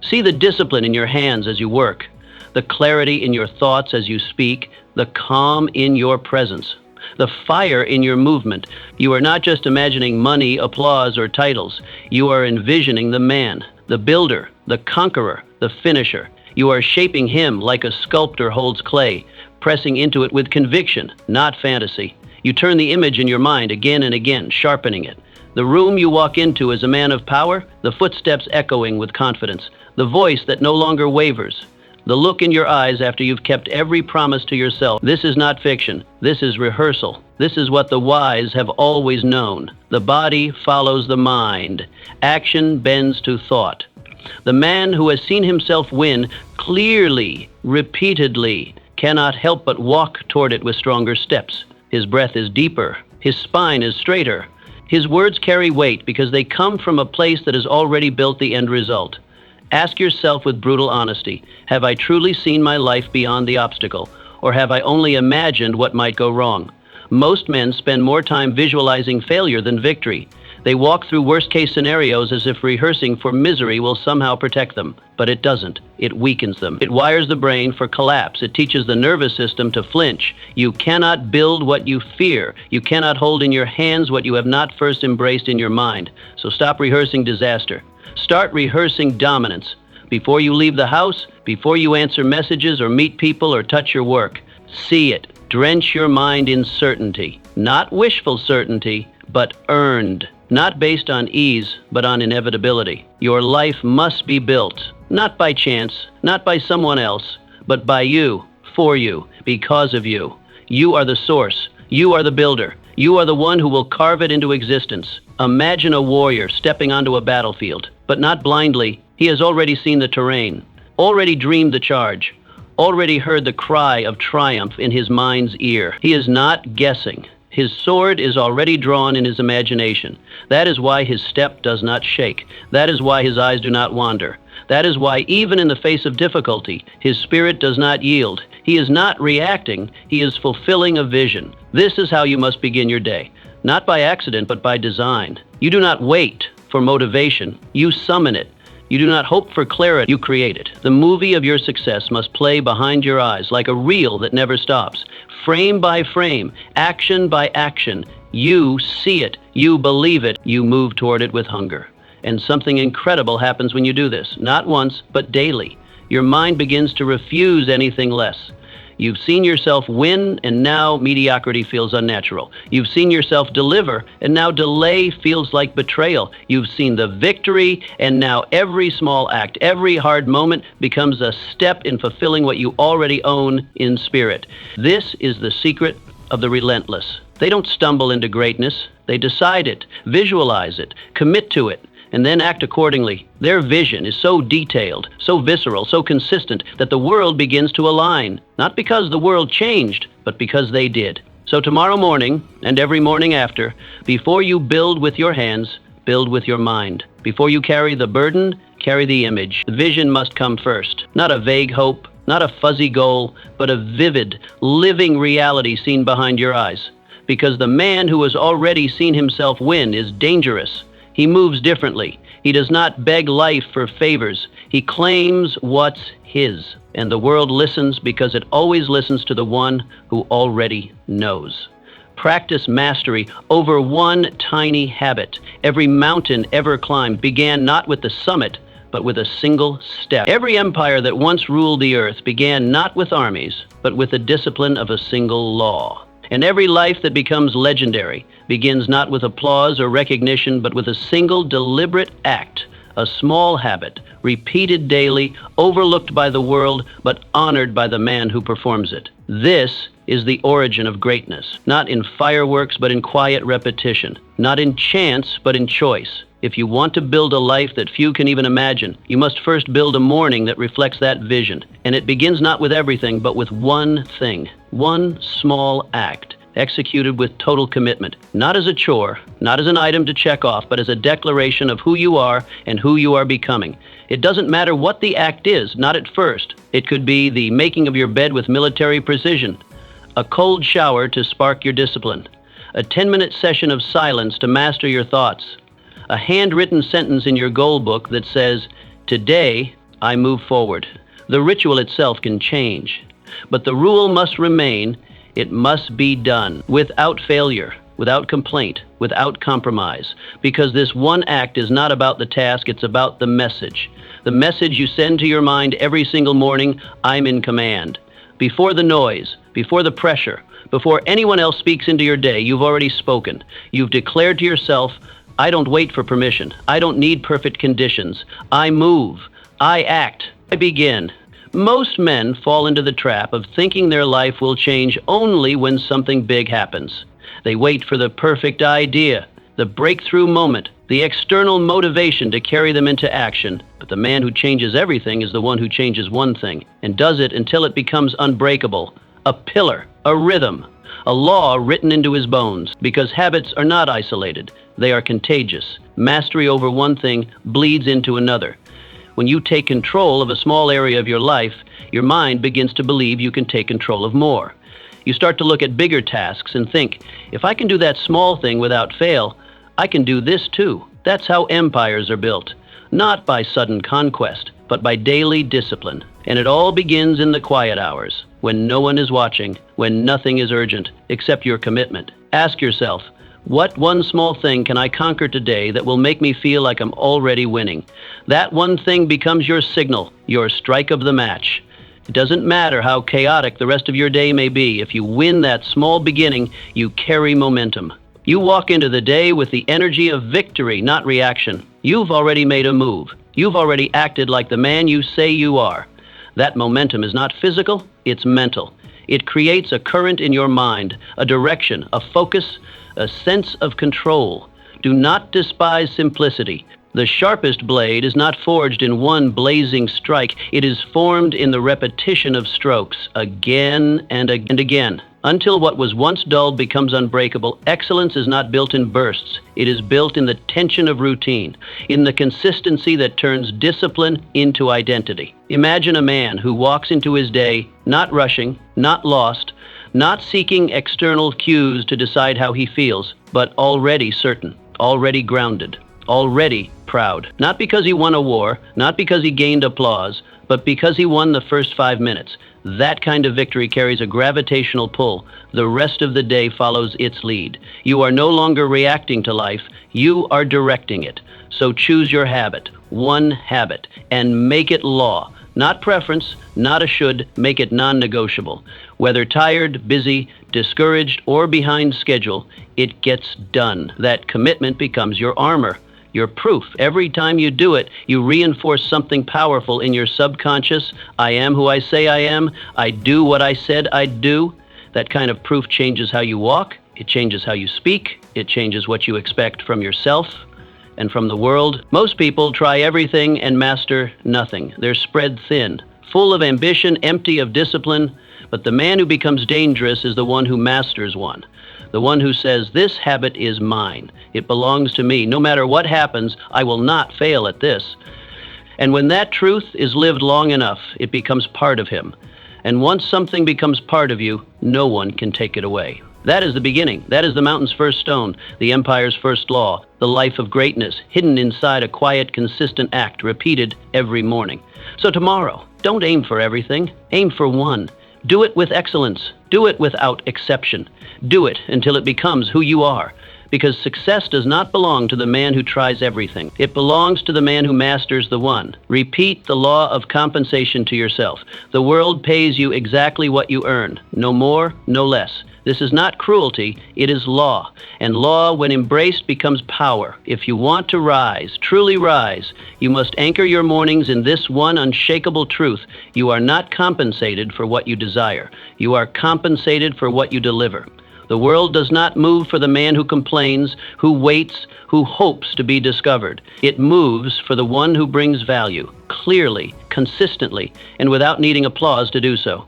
See the discipline in your hands as you work, the clarity in your thoughts as you speak, the calm in your presence, the fire in your movement. You are not just imagining money, applause, or titles. You are envisioning the man, the builder, the conqueror, the finisher. You are shaping him like a sculptor holds clay, pressing into it with conviction, not fantasy. You turn the image in your mind again and again, sharpening it. The room you walk into as a man of power, the footsteps echoing with confidence, the voice that no longer wavers, the look in your eyes after you've kept every promise to yourself. This is not fiction. This is rehearsal. This is what the wise have always known. The body follows the mind. Action bends to thought. The man who has seen himself win clearly, repeatedly, cannot help but walk toward it with stronger steps. His breath is deeper. His spine is straighter. His words carry weight because they come from a place that has already built the end result. Ask yourself with brutal honesty, have I truly seen my life beyond the obstacle, or have I only imagined what might go wrong? Most men spend more time visualizing failure than victory. They walk through worst-case scenarios as if rehearsing for misery will somehow protect them. But it doesn't. It weakens them. It wires the brain for collapse. It teaches the nervous system to flinch. You cannot build what you fear. You cannot hold in your hands what you have not first embraced in your mind. So stop rehearsing disaster. Start rehearsing dominance. Before you leave the house, before you answer messages or meet people or touch your work, see it. Drench your mind in certainty. Not wishful certainty, but earned. Not based on ease, but on inevitability. Your life must be built, not by chance, not by someone else, but by you, for you, because of you. You are the source. You are the builder. You are the one who will carve it into existence. Imagine a warrior stepping onto a battlefield, but not blindly. He has already seen the terrain, already dreamed the charge, already heard the cry of triumph in his mind's ear. He is not guessing. His sword is already drawn in his imagination. That is why his step does not shake. That is why his eyes do not wander. That is why, even in the face of difficulty, his spirit does not yield. He is not reacting. He is fulfilling a vision. This is how you must begin your day. Not by accident, but by design. You do not wait for motivation. You summon it. You do not hope for clarity, you create it. The movie of your success must play behind your eyes like a reel that never stops. Frame by frame, action by action, you see it, you believe it, you move toward it with hunger. And something incredible happens when you do this, not once, but daily. Your mind begins to refuse anything less. You've seen yourself win, and now mediocrity feels unnatural. You've seen yourself deliver, and now delay feels like betrayal. You've seen the victory, and now every small act, every hard moment becomes a step in fulfilling what you already own in spirit. This is the secret of the relentless. They don't stumble into greatness. They decide it, visualize it, commit to it, and then act accordingly. Their vision is so detailed, so visceral, so consistent that the world begins to align, not because the world changed, but because they did. So tomorrow morning, and every morning after, before you build with your hands, build with your mind. Before you carry the burden, carry the image. The vision must come first, not a vague hope, not a fuzzy goal, but a vivid, living reality seen behind your eyes. Because the man who has already seen himself win is dangerous. He moves differently. He does not beg life for favors. He claims what's his. And the world listens because it always listens to the one who already knows. Practice mastery over one tiny habit. Every mountain ever climbed began not with the summit, but with a single step. Every empire that once ruled the earth began not with armies, but with the discipline of a single law. And every life that becomes legendary begins not with applause or recognition, but with a single deliberate act, a small habit, repeated daily, overlooked by the world, but honored by the man who performs it. This is the origin of greatness, not in fireworks, but in quiet repetition, not in chance, but in choice. If you want to build a life that few can even imagine, you must first build a morning that reflects that vision. And it begins not with everything, but with one thing, one small act, executed with total commitment, not as a chore, not as an item to check off, but as a declaration of who you are and who you are becoming. It doesn't matter what the act is, not at first. It could be the making of your bed with military precision, a cold shower to spark your discipline, a 10-minute session of silence to master your thoughts, a handwritten sentence in your goal book that says, "Today, I move forward." The ritual itself can change, but the rule must remain. It must be done without failure, without complaint, without compromise, because this one act is not about the task, it's about the message. The message you send to your mind every single morning, I'm in command. Before the noise, before the pressure, before anyone else speaks into your day, you've already spoken. You've declared to yourself, I don't wait for permission. I don't need perfect conditions. I move. I act. I begin. Most men fall into the trap of thinking their life will change only when something big happens. They wait for the perfect idea, the breakthrough moment, the external motivation to carry them into action. But the man who changes everything is the one who changes one thing and does it until it becomes unbreakable, a pillar, a rhythm, a law written into his bones, because habits are not isolated. They are contagious. Mastery over one thing bleeds into another. When you take control of a small area of your life, your mind begins to believe you can take control of more. You start to look at bigger tasks and think, if I can do that small thing without fail, I can do this too. That's how empires are built. Not by sudden conquest, but by daily discipline. And it all begins in the quiet hours, when no one is watching, when nothing is urgent, except your commitment. Ask yourself, what one small thing can I conquer today that will make me feel like I'm already winning? That one thing becomes your signal, your strike of the match. It doesn't matter how chaotic the rest of your day may be. If you win that small beginning, you carry momentum. You walk into the day with the energy of victory, not reaction. You've already made a move. You've already acted like the man you say you are. That momentum is not physical, it's mental. It creates a current in your mind, a direction, a focus, a sense of control. Do not despise simplicity. The sharpest blade is not forged in one blazing strike. It is formed in the repetition of strokes, again and again, until what was once dull becomes unbreakable. Excellence is not built in bursts. It is built in the tension of routine, in the consistency that turns discipline into identity. Imagine a man who walks into his day not rushing, not lost, not seeking external cues to decide how he feels, but already certain, already grounded. already proud. Not because he won a war, not because he gained applause, but because he won the first 5 minutes. That kind of victory carries a gravitational pull. The rest of the day follows its lead. You are no longer reacting to life, you are directing it. So choose your habit, one habit, and make it law. Not preference, not a should, make it non-negotiable. Whether tired, busy, discouraged, or behind schedule, it gets done. That commitment becomes your armor, your proof. Every time you do it, you reinforce something powerful in your subconscious. I am who I say I am. I do what I said I'd do. That kind of proof changes how you walk. It changes how you speak. It changes what you expect from yourself and from the world. Most people try everything and master nothing. They're spread thin, full of ambition, empty of discipline. But the man who becomes dangerous is the one who masters one. The one who says, this habit is mine. It belongs to me. No matter what happens, I will not fail at this. And when that truth is lived long enough, it becomes part of him. And once something becomes part of you, no one can take it away. That is the beginning. That is the mountain's first stone, the empire's first law, the life of greatness, hidden inside a quiet, consistent act, repeated every morning. So tomorrow, don't aim for everything. Aim for one. Do it with excellence. Do it without exception. Do it until it becomes who you are. Because success does not belong to the man who tries everything. It belongs to the man who masters the one. Repeat the law of compensation to yourself. The world pays you exactly what you earn. No more, no less. This is not cruelty, it is law. And law, when embraced, becomes power. If you want to rise, truly rise, you must anchor your mornings in this one unshakable truth. You are not compensated for what you desire. You are compensated for what you deliver. The world does not move for the man who complains, who waits, who hopes to be discovered. It moves for the one who brings value, clearly, consistently, and without needing applause to do so.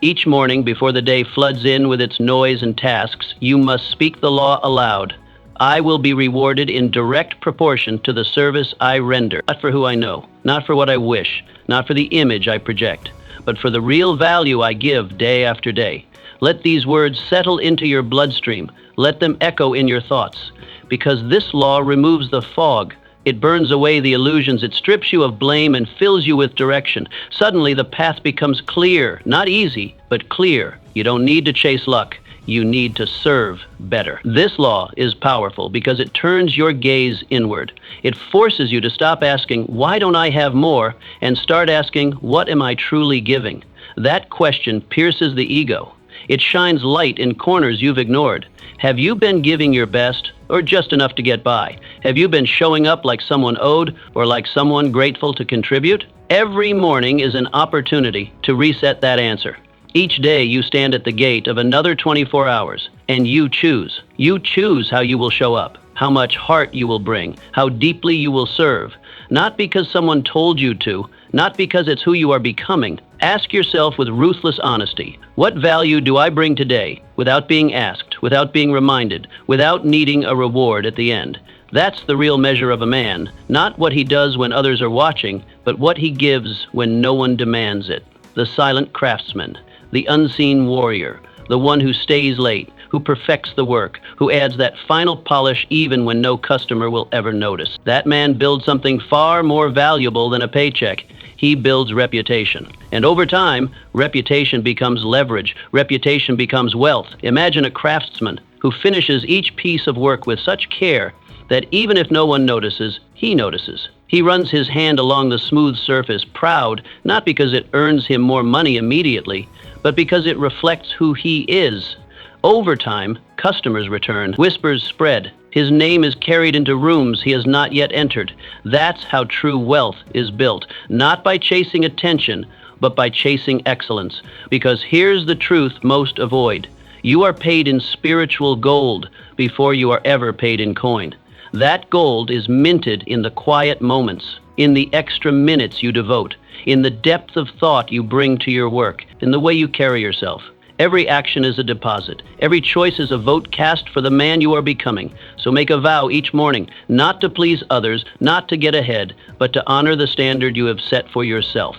Each morning, before the day floods in with its noise and tasks, you must speak the law aloud. I will be rewarded in direct proportion to the service I render, not for who I know, not for what I wish, not for the image I project, but for the real value I give day after day. Let these words settle into your bloodstream. Let them echo in your thoughts, because this law removes the fog. It burns away the illusions. It strips you of blame and fills you with direction. Suddenly, the path becomes clear. Not easy, but clear. You don't need to chase luck. You need to serve better. This law is powerful because it turns your gaze inward. It forces you to stop asking, why don't I have more? And start asking, what am I truly giving? That question pierces the ego. It shines light in corners you've ignored. Have you been giving your best, or just enough to get by? Have you been showing up like someone owed, or like someone grateful to contribute? Every morning is an opportunity to reset that answer. Each day you stand at the gate of another 24 hours, and you choose. You choose how you will show up, how much heart you will bring, how deeply you will serve. Not because someone told you to, not because it's who you are becoming. Ask yourself with ruthless honesty, what value do I bring today without being asked, without being reminded, without needing a reward at the end? That's the real measure of a man, not what he does when others are watching, but what he gives when no one demands it. The silent craftsman, the unseen warrior, the one who stays late, who perfects the work, who adds that final polish even when no customer will ever notice. That man builds something far more valuable than a paycheck. He builds reputation. And over time, reputation becomes leverage. Reputation becomes wealth. Imagine a craftsman who finishes each piece of work with such care that even if no one notices, he notices. He runs his hand along the smooth surface, proud, not because it earns him more money immediately, but because it reflects who he is. Over time, customers return, whispers spread. His name is carried into rooms he has not yet entered. That's how true wealth is built, not by chasing attention, but by chasing excellence. Because here's the truth most avoid. You are paid in spiritual gold before you are ever paid in coin. That gold is minted in the quiet moments, in the extra minutes you devote, in the depth of thought you bring to your work, in the way you carry yourself. Every action is a deposit. Every choice is a vote cast for the man you are becoming. So make a vow each morning, not to please others, not to get ahead, but to honor the standard you have set for yourself.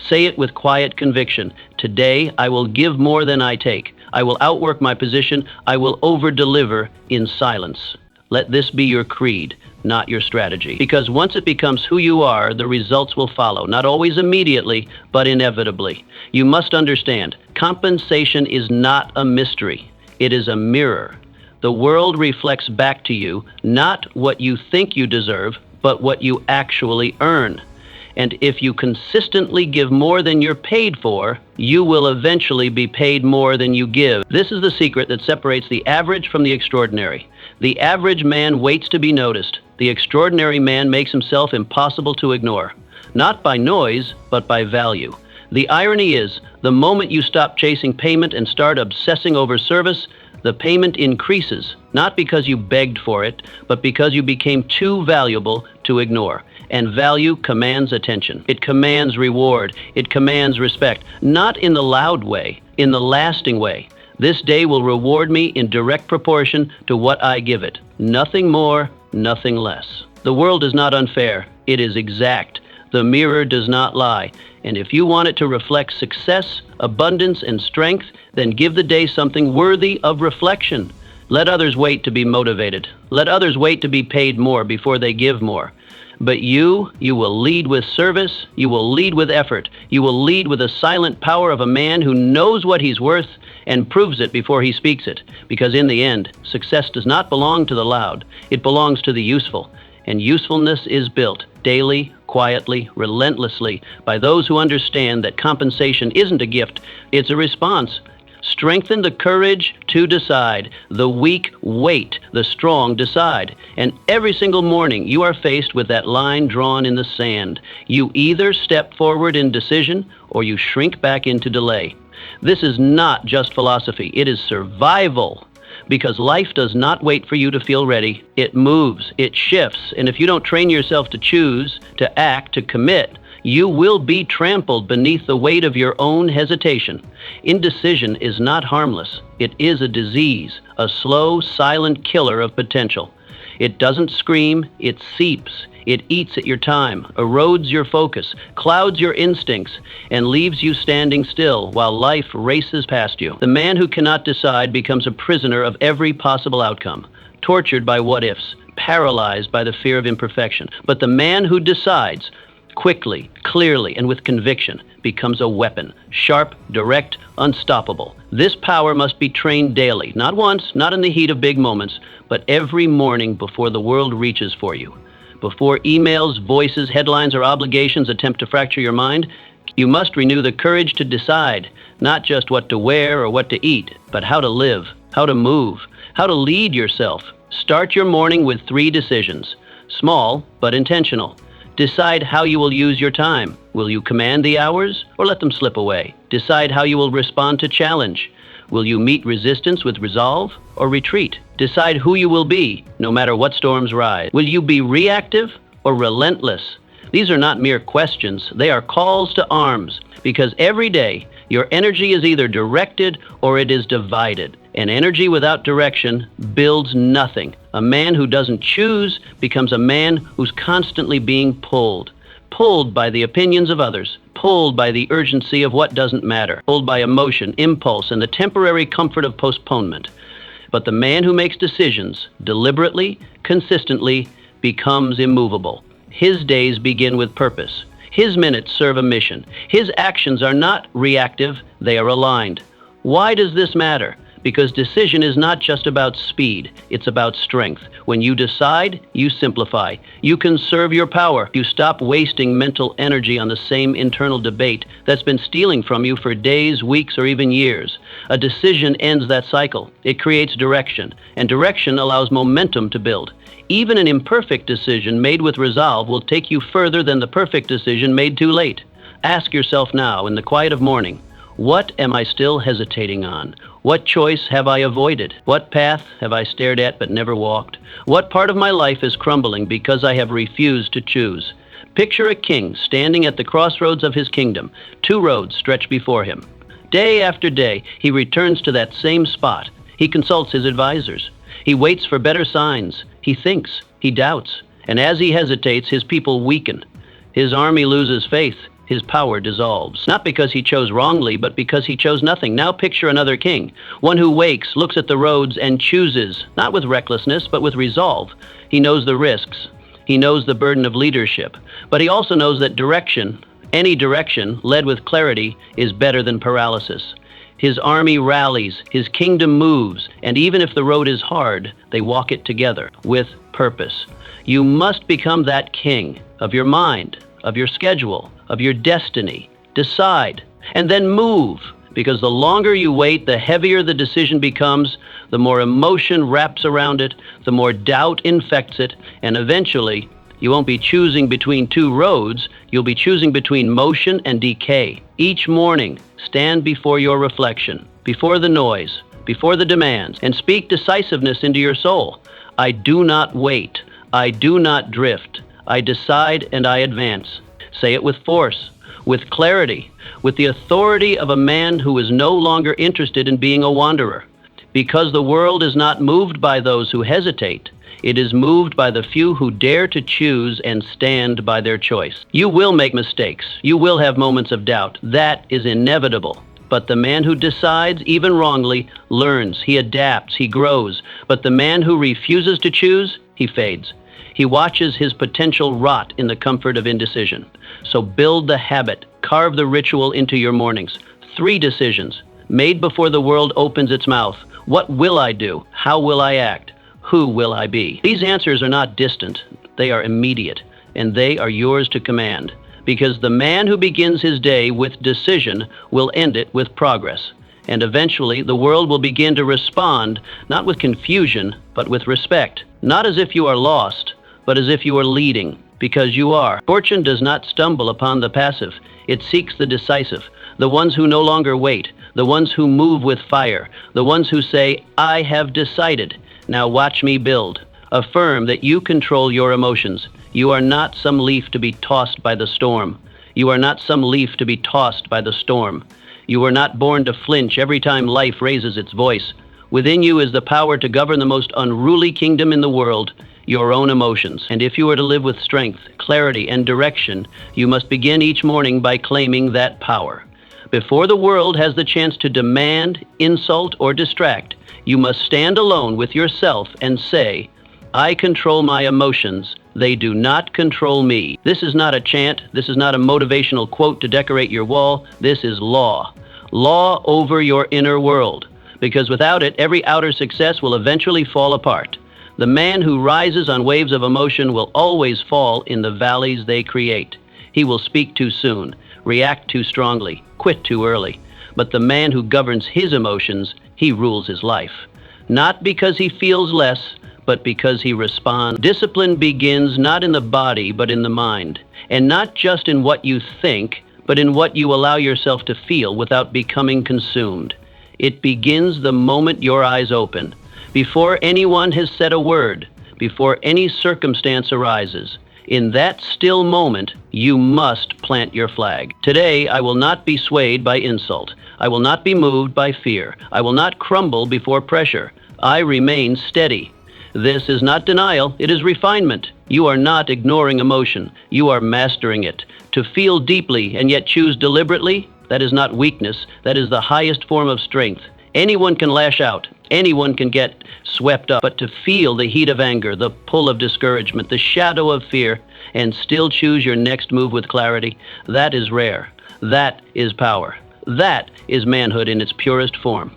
Say it with quiet conviction. Today, I will give more than I take. I will outwork my position. I will over-deliver in silence. Let this be your creed. not your strategy. Because once it becomes who you are, the results will follow, not always immediately, but inevitably. You must understand, compensation is not a mystery. It is a mirror. The world reflects back to you not what you think you deserve, but what you actually earn. And if you consistently give more than you're paid for, you will eventually be paid more than you give. This is the secret that separates the average from the extraordinary. The average man waits to be noticed. The extraordinary man makes himself impossible to ignore. Not by noise, but by value. The irony is, the moment you stop chasing payment and start obsessing over service, the payment increases, not because you begged for it, but because you became too valuable to ignore. And value commands attention. It commands reward. It commands respect. Not in the loud way, in the lasting way. This day will reward me in direct proportion to what I give it. Nothing more, nothing less. The world is not unfair. It is exact. The mirror does not lie. And if you want it to reflect success, abundance, and strength, then give the day something worthy of reflection. Let others wait to be motivated. Let others wait to be paid more before they give more. But you will lead with service, you will lead with effort, you will lead with the silent power of a man who knows what he's worth and proves it before he speaks it. Because in the end, success does not belong to the loud, it belongs to the useful. And usefulness is built daily, quietly, relentlessly by those who understand that compensation isn't a gift, it's a response. Strengthen the courage to decide. The weak wait, the strong decide. And every single morning you are faced with that line drawn in the sand. You either step forward in decision or you shrink back into delay. This is not just philosophy, it is survival. Because life does not wait for you to feel ready. It moves, it shifts, and if you don't train yourself to choose, to act, to commit, you will be trampled beneath the weight of your own hesitation. Indecision is not harmless. It is a disease, a slow, silent killer of potential. It doesn't scream, it seeps. It eats at your time, erodes your focus, clouds your instincts, and leaves you standing still while life races past you. The man who cannot decide becomes a prisoner of every possible outcome, tortured by what-ifs, paralyzed by the fear of imperfection. But the man who decides, quickly, clearly, and with conviction, becomes a weapon, sharp, direct, unstoppable. This power must be trained daily, not once, not in the heat of big moments, but every morning before the world reaches for you. Before emails, voices, headlines, or obligations attempt to fracture your mind, you must renew the courage to decide, not just what to wear or what to eat, but how to live, how to move, how to lead yourself. Start your morning with 3 decisions, small but intentional. Decide how you will use your time. Will you command the hours or let them slip away? Decide how you will respond to challenge. Will you meet resistance with resolve or retreat? Decide who you will be, no matter what storms rise. Will you be reactive or relentless? These are not mere questions, they are calls to arms, because every day your energy is either directed or it is divided. And energy without direction builds nothing. A man who doesn't choose becomes a man who's constantly being pulled. Pulled by the opinions of others, pulled by the urgency of what doesn't matter, pulled by emotion, impulse, and the temporary comfort of postponement. But the man who makes decisions deliberately, consistently, becomes immovable. His days begin with purpose. His minutes serve a mission. His actions are not reactive, they are aligned. Why does this matter? Because decision is not just about speed, it's about strength. When you decide, you simplify. You conserve your power. You stop wasting mental energy on the same internal debate that's been stealing from you for days, weeks, or even years. A decision ends that cycle. It creates direction, and direction allows momentum to build. Even an imperfect decision made with resolve will take you further than the perfect decision made too late. Ask yourself now, in the quiet of morning, what am I still hesitating on? What choice have I avoided? What path have I stared at but never walked? What part of my life is crumbling because I have refused to choose? Picture a king standing at the crossroads of his kingdom. 2 roads stretch before him. Day after day, he returns to that same spot. He consults his advisors. He waits for better signs. He thinks. He doubts. And as he hesitates, his people weaken. His army loses faith. his power dissolves. Not because he chose wrongly, but because he chose nothing. Now picture another king, one who wakes, looks at the roads, and chooses, not with recklessness, but with resolve. He knows the risks. He knows the burden of leadership. But he also knows that direction, any direction, led with clarity, is better than paralysis. His army rallies, his kingdom moves, and even if the road is hard, they walk it together with purpose. You must become that king of your mind, of your schedule, of your destiny. Decide, and then move, because the longer you wait, the heavier the decision becomes, the more emotion wraps around it, the more doubt infects it, and eventually, you won't be choosing between two roads, you'll be choosing between motion and decay. Each morning, stand before your reflection, before the noise, before the demands, and speak decisiveness into your soul. I do not wait. I do not drift. I decide and I advance. Say it with force, with clarity, with the authority of a man who is no longer interested in being a wanderer. Because the world is not moved by those who hesitate. It is moved by the few who dare to choose and stand by their choice. You will make mistakes. You will have moments of doubt. That is inevitable. But the man who decides, even wrongly, learns. He adapts. He grows. But the man who refuses to choose, he fades. He watches his potential rot in the comfort of indecision. So build the habit. Carve the ritual into your mornings. 3 decisions, made before the world opens its mouth. What will I do? How will I act? Who will I be? These answers are not distant. They are immediate, and they are yours to command. Because the man who begins his day with decision will end it with progress. And eventually, the world will begin to respond, not with confusion, but with respect. Not as if you are lost, but as if you are leading, because you are. Fortune does not stumble upon the passive. It seeks the decisive, the ones who no longer wait, the ones who move with fire, the ones who say, I have decided. Now watch me build. Affirm that you control your emotions. You are not some leaf to be tossed by the storm. You are not some leaf to be tossed by the storm. You were not born to flinch every time life raises its voice. Within you is the power to govern the most unruly kingdom in the world, your own emotions. And if you are to live with strength, clarity, and direction, you must begin each morning by claiming that power. Before the world has the chance to demand, insult, or distract, you must stand alone with yourself and say, I control my emotions. They do not control me. This is not a chant. This is not a motivational quote to decorate your wall. This is law. Law over your inner world. Because without it, every outer success will eventually fall apart. The man who rises on waves of emotion will always fall in the valleys they create. He will speak too soon, react too strongly, quit too early. But the man who governs his emotions, he rules his life. Not because he feels less, but because he responds. Discipline begins not in the body, but in the mind. And not just in what you think, but in what you allow yourself to feel without becoming consumed. It begins the moment your eyes open, before anyone has said a word, before any circumstance arises. In that still moment, you must plant your flag. Today, I will not be swayed by insult. I will not be moved by fear. I will not crumble before pressure. I remain steady. This is not denial, it is refinement. You are not ignoring emotion. You are mastering it. To feel deeply and yet choose deliberately, that is not weakness. That is the highest form of strength. Anyone can lash out. Anyone can get swept up. But to feel the heat of anger, the pull of discouragement, the shadow of fear, and still choose your next move with clarity, that is rare. That is power. That is manhood in its purest form.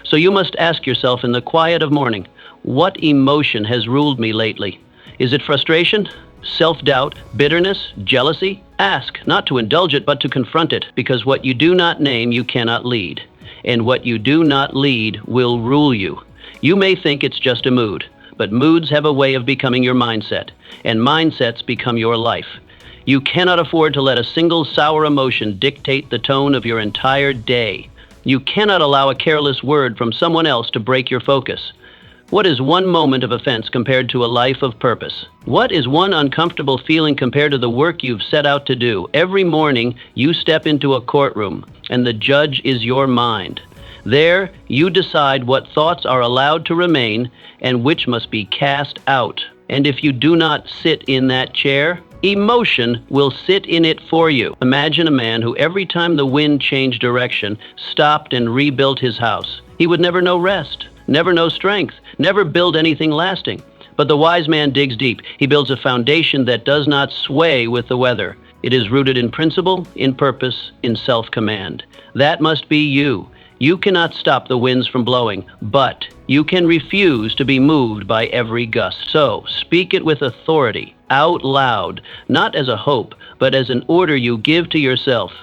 So you must ask yourself in the quiet of morning, what emotion has ruled me lately? Is it frustration, self-doubt, bitterness, jealousy? Ask, not to indulge it, but to confront it, because what you do not name, you cannot lead. And what you do not lead will rule you. You may think it's just a mood, but moods have a way of becoming your mindset, and mindsets become your life. You cannot afford to let a single sour emotion dictate the tone of your entire day. You cannot allow a careless word from someone else to break your focus. What is one moment of offense compared to a life of purpose? What is one uncomfortable feeling compared to the work you've set out to do? Every morning, you step into a courtroom, and the judge is your mind. There, you decide what thoughts are allowed to remain and which must be cast out. And if you do not sit in that chair, Emotion will sit in it for you. Imagine a man who every time the wind changed direction, stopped and rebuilt his house. He would never know rest, never know strength, never build anything lasting. But the wise man digs deep. He builds a foundation that does not sway with the weather. It is rooted in principle, in purpose, in self-command. That must be you. You cannot stop the winds from blowing, but you can refuse to be moved by every gust. So, speak it with authority, out loud, not as a hope, but as an order you give to yourself.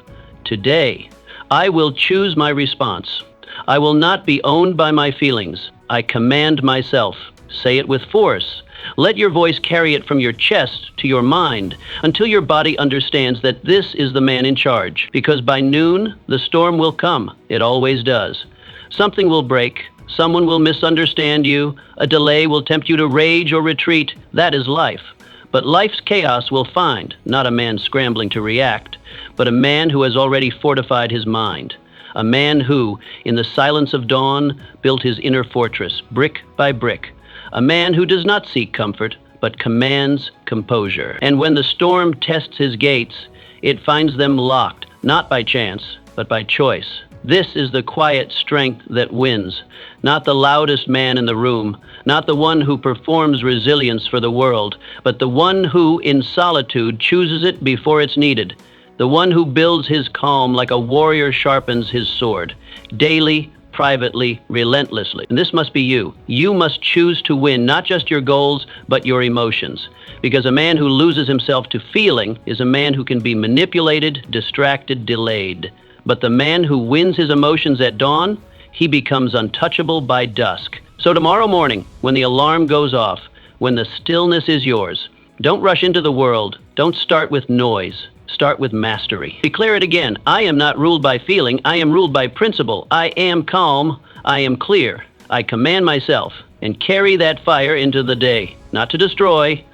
Today, I will choose my response. I will not be owned by my feelings. I command myself. Say it with force. Let your voice carry it from your chest to your mind until your body understands that this is the man in charge. Because by noon, the storm will come. It always does. Something will break. Someone will misunderstand you. A delay will tempt you to rage or retreat. That is life. But life's chaos will find, not a man scrambling to react, but a man who has already fortified his mind. A man who, in the silence of dawn, built his inner fortress, brick by brick. A man who does not seek comfort, but commands composure. And when the storm tests his gates, it finds them locked, not by chance, but by choice. This is the quiet strength that wins, not the loudest man in the room, not the one who performs resilience for the world, but the one who, in solitude, chooses it before it's needed, the one who builds his calm like a warrior sharpens his sword, daily, privately, relentlessly. And this must be you. You must choose to win not just your goals, but your emotions. Because a man who loses himself to feeling is a man who can be manipulated, distracted, delayed. But the man who wins his emotions at dawn, he becomes untouchable by dusk. So tomorrow morning, when the alarm goes off, when the stillness is yours, don't rush into the world. Don't start with noise. Start with mastery. Declare it again. I am not ruled by feeling. I am ruled by principle. I am calm. I am clear. I command myself and carry that fire into the day, not to destroy,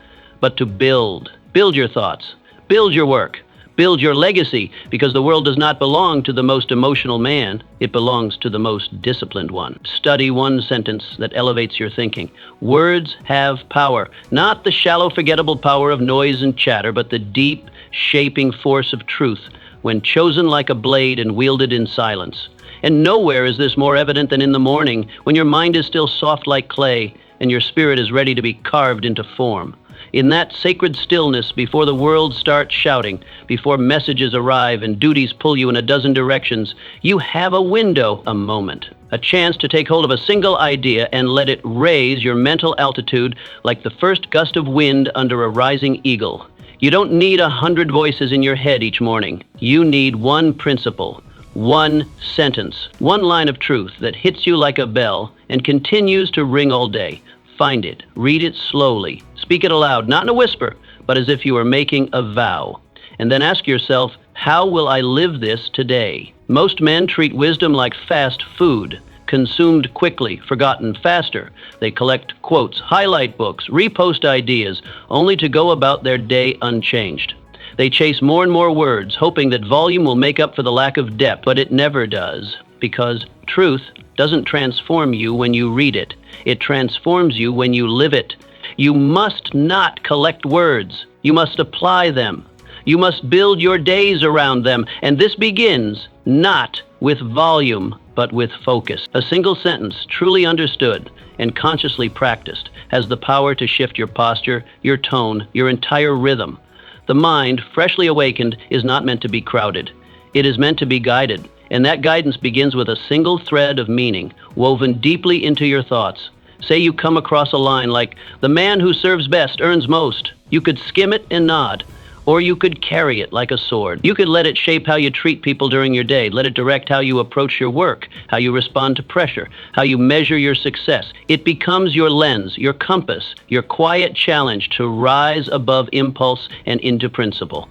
but to build. Build your thoughts. Build your work. Build your legacy, because the world does not belong to the most emotional man. It belongs to the most disciplined one. Study one sentence that elevates your thinking. Words have power, not the shallow, forgettable power of noise and chatter, but the deep, shaping force of truth when chosen like a blade and wielded in silence. And nowhere is this more evident than in the morning, when your mind is still soft like clay and your spirit is ready to be carved into form. In that sacred stillness, before the world starts shouting, before messages arrive and duties pull you in a dozen directions, you have a window, a moment, a chance to take hold of a single idea and let it raise your mental altitude like the first gust of wind under a rising eagle. You don't need 100 voices in your head each morning. You need one principle, one sentence, one line of truth that hits you like a bell and continues to ring all day. Find it, read it slowly, speak it aloud, not in a whisper, but as if you were making a vow. And then ask yourself, how will I live this today? Most men treat wisdom like fast food, consumed quickly, forgotten faster. They collect quotes, highlight books, repost ideas, only to go about their day unchanged. They chase more and more words, hoping that volume will make up for the lack of depth, but it never does, because truth doesn't transform you when you read it. It transforms you when you live it. You must not collect words. You must apply them. You must build your days around them. And this begins not with volume, but with focus. A single sentence, truly understood and consciously practiced, has the power to shift your posture, your tone, your entire rhythm. The mind, freshly awakened, is not meant to be crowded. It is meant to be guided. And that guidance begins with a single thread of meaning, woven deeply into your thoughts. Say you come across a line like, "The man who serves best earns most." You could skim it and nod, or you could carry it like a sword. You could let it shape how you treat people during your day. Let it direct how you approach your work, how you respond to pressure, how you measure your success. It becomes your lens, your compass, your quiet challenge to rise above impulse and into principle.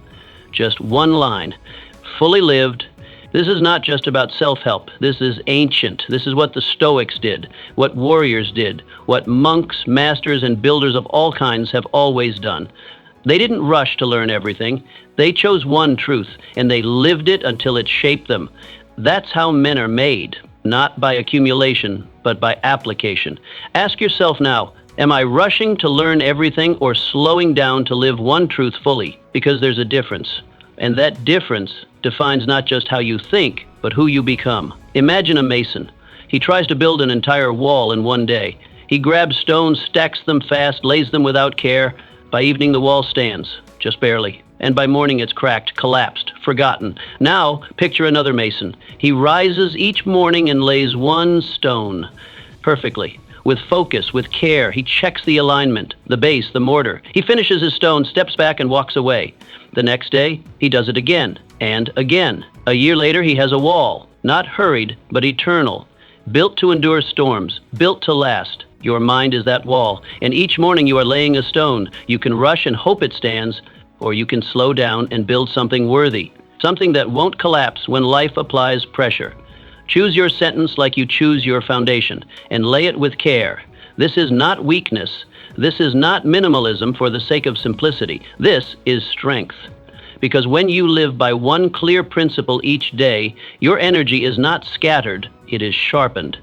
Just one line, fully lived. This is not just about self-help. This is ancient. This is what the Stoics did, what warriors did, what monks, masters, and builders of all kinds have always done. They didn't rush to learn everything. They chose one truth, and they lived it until it shaped them. That's how men are made, not by accumulation, but by application. Ask yourself now, Am I rushing to learn everything or slowing down to live one truth fully? Because there's a difference. And that difference defines not just how you think, but who you become. Imagine a mason. He tries to build an entire wall in one day. He grabs stones, stacks them fast, lays them without care. By evening, the wall stands, just barely. And by morning, it's cracked, collapsed, forgotten. Now, picture another mason. He rises each morning and lays one stone perfectly. With focus, with care, he checks the alignment, the base, the mortar. He finishes his stone, steps back, and walks away. The next day, he does it again and again. A year later, he has a wall, not hurried, but eternal, built to endure storms, built to last. Your mind is that wall, and each morning you are laying a stone. You can rush and hope it stands, or you can slow down and build something worthy, something that won't collapse when life applies pressure. Choose your sentence like you choose your foundation, and lay it with care. This is not weakness. This is not minimalism for the sake of simplicity. This is strength. Because when you live by one clear principle each day, your energy is not scattered, it is sharpened.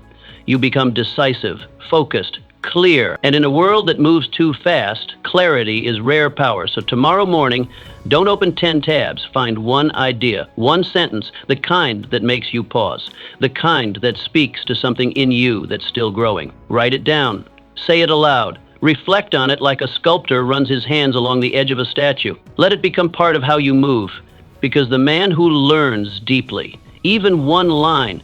You become decisive, focused, clear. And in a world that moves too fast, clarity is rare power. So tomorrow morning, don't open 10 tabs. Find one idea, one sentence, the kind that makes you pause, the kind that speaks to something in you that's still growing. Write it down. Say it aloud. Reflect on it like a sculptor runs his hands along the edge of a statue. Let it become part of how you move. Because the man who learns deeply, even one line,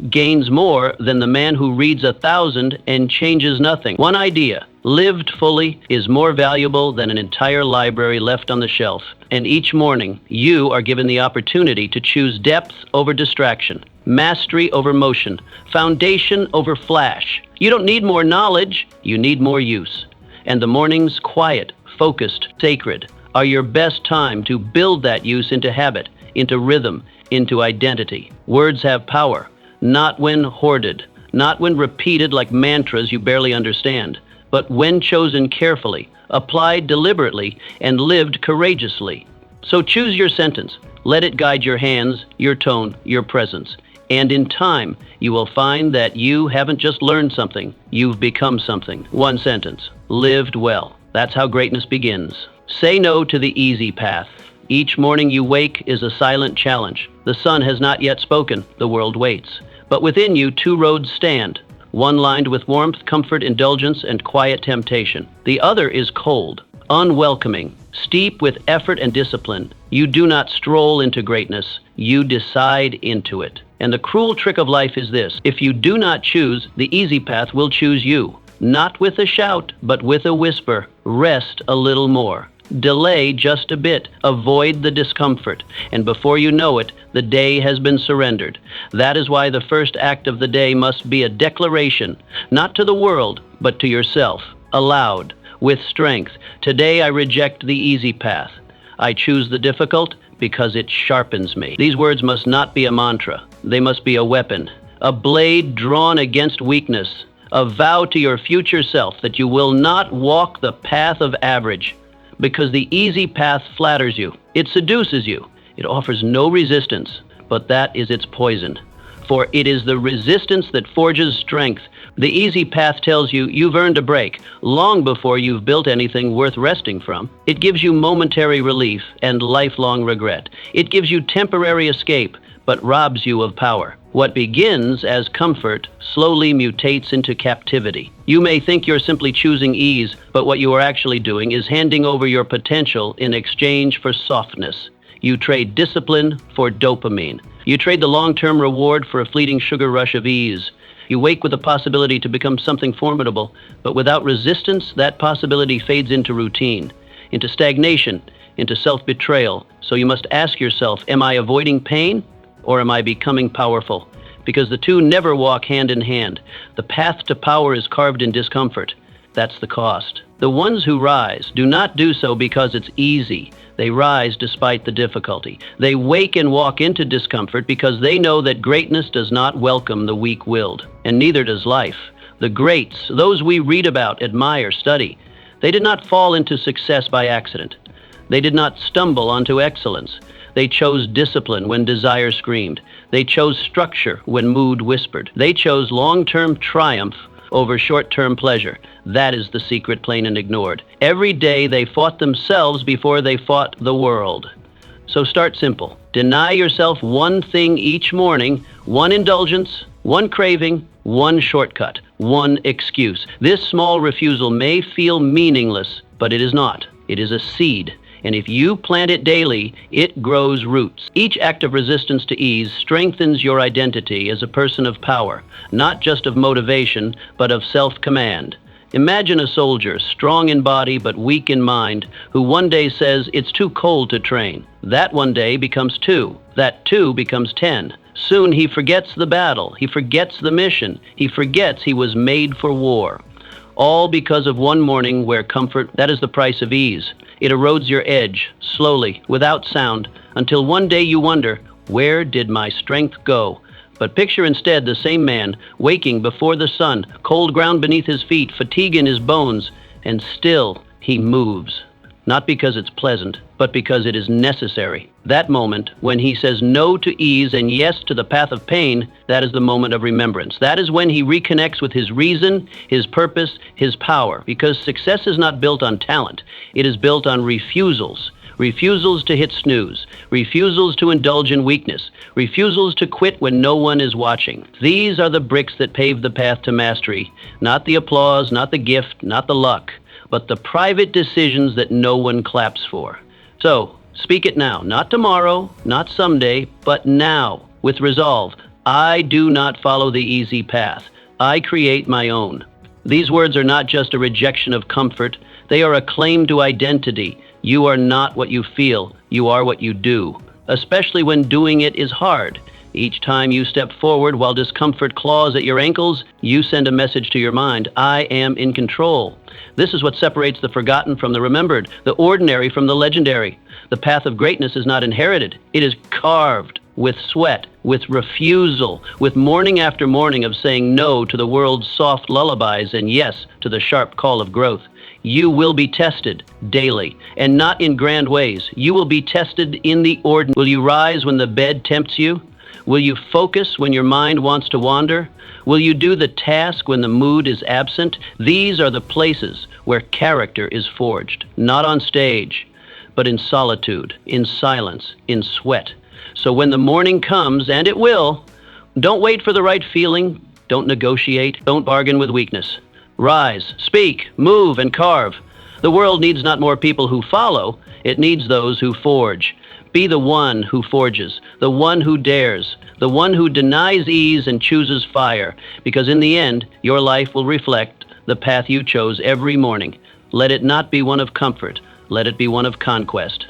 gains more than the man who reads 1,000 and changes nothing. One idea, lived fully, is more valuable than an entire library left on the shelf. And each morning, you are given the opportunity to choose depth over distraction, mastery over motion, foundation over flash. You don't need more knowledge, you need more use. And the mornings, quiet, focused, sacred, are your best time to build that use into habit, into rhythm, into identity. Words have power. Not when hoarded, not when repeated like mantras you barely understand, but when chosen carefully, applied deliberately, and lived courageously. So choose your sentence. Let it guide your hands, your tone, your presence. And in time, you will find that you haven't just learned something, you've become something. One sentence, lived well. That's how greatness begins. Say no to the easy path. Each morning you wake is a silent challenge. The sun has not yet spoken, the world waits. But within you, two roads stand, one lined with warmth, comfort, indulgence, and quiet temptation. The other is cold, unwelcoming, steep with effort and discipline. You do not stroll into greatness, you decide into it. And the cruel trick of life is this: if you do not choose, the easy path will choose you. Not with a shout, but with a whisper. Rest a little more. Delay just a bit. Avoid the discomfort. And before you know it, the day has been surrendered. That is why the first act of the day must be a declaration, not to the world, but to yourself, aloud, with strength. Today I reject the easy path. I choose the difficult because it sharpens me. These words must not be a mantra. They must be a weapon, a blade drawn against weakness, a vow to your future self that you will not walk the path of average. Because the easy path flatters you. It seduces you. It offers no resistance, but that is its poison. For it is the resistance that forges strength. The easy path tells you you've earned a break long before you've built anything worth resting from. It gives you momentary relief and lifelong regret. It gives you temporary escape, but robs you of power. What begins as comfort slowly mutates into captivity. You may think you're simply choosing ease, but what you are actually doing is handing over your potential in exchange for softness. You trade discipline for dopamine. You trade the long-term reward for a fleeting sugar rush of ease. You wake with the possibility to become something formidable, but without resistance, that possibility fades into routine, into stagnation, into self-betrayal. So you must ask yourself, am I avoiding pain? Or am I becoming powerful? Because the two never walk hand in hand. The path to power is carved in discomfort. That's the cost. The ones who rise do not do so because it's easy. They rise despite the difficulty. They wake and walk into discomfort because they know that greatness does not welcome the weak-willed, and neither does life. The greats, those we read about, admire, study, they did not fall into success by accident. They did not stumble onto excellence. They chose discipline when desire screamed. They chose structure when mood whispered. They chose long-term triumph over short-term pleasure. That is the secret, plain and ignored. Every day they fought themselves before they fought the world. So start simple. Deny yourself one thing each morning, one indulgence, one craving, one shortcut, one excuse. This small refusal may feel meaningless, but it is not. It is a seed. And if you plant it daily, it grows roots. Each act of resistance to ease strengthens your identity as a person of power, not just of motivation, but of self-command. Imagine a soldier, strong in body but weak in mind, who one day says it's too cold to train. That one day becomes 2. That 2 becomes 10. Soon he forgets the battle. He forgets the mission. He forgets he was made for war. All because of one morning where comfort, that is the price of ease. It erodes your edge, slowly, without sound, until one day you wonder, where did my strength go? But picture instead the same man, waking before the sun, cold ground beneath his feet, fatigue in his bones, and still he moves. Not because it's pleasant, but because it is necessary. That moment, when he says no to ease and yes to the path of pain, that is the moment of remembrance. That is when he reconnects with his reason, his purpose, his power. Because success is not built on talent. It is built on refusals. Refusals to hit snooze. Refusals to indulge in weakness. Refusals to quit when no one is watching. These are the bricks that pave the path to mastery. Not the applause, not the gift, not the luck, but the private decisions that no one claps for. So, speak it now, not tomorrow, not someday, but now, with resolve. I do not follow the easy path. I create my own. These words are not just a rejection of comfort, they are a claim to identity. You are not what you feel, you are what you do, especially when doing it is hard. Each time you step forward while discomfort claws at your ankles, you send a message to your mind, I am in control. This is what separates the forgotten from the remembered, the ordinary from the legendary. The path of greatness is not inherited. It is carved with sweat, with refusal, with morning after morning of saying no to the world's soft lullabies and yes to the sharp call of growth. You will be tested daily, and not in grand ways. You will be tested in the ordinary. Will you rise when the bed tempts you? Will you focus when your mind wants to wander? Will you do the task when the mood is absent? These are the places where character is forged, not on stage, but in solitude, in silence, in sweat. So when the morning comes, and it will, don't wait for the right feeling, don't negotiate, don't bargain with weakness. Rise, speak, move, and carve. The world needs not more people who follow, it needs those who forge. Be the one who forges, the one who dares, the one who denies ease and chooses fire, because in the end, your life will reflect the path you chose every morning. Let it not be one of comfort, let it be one of conquest.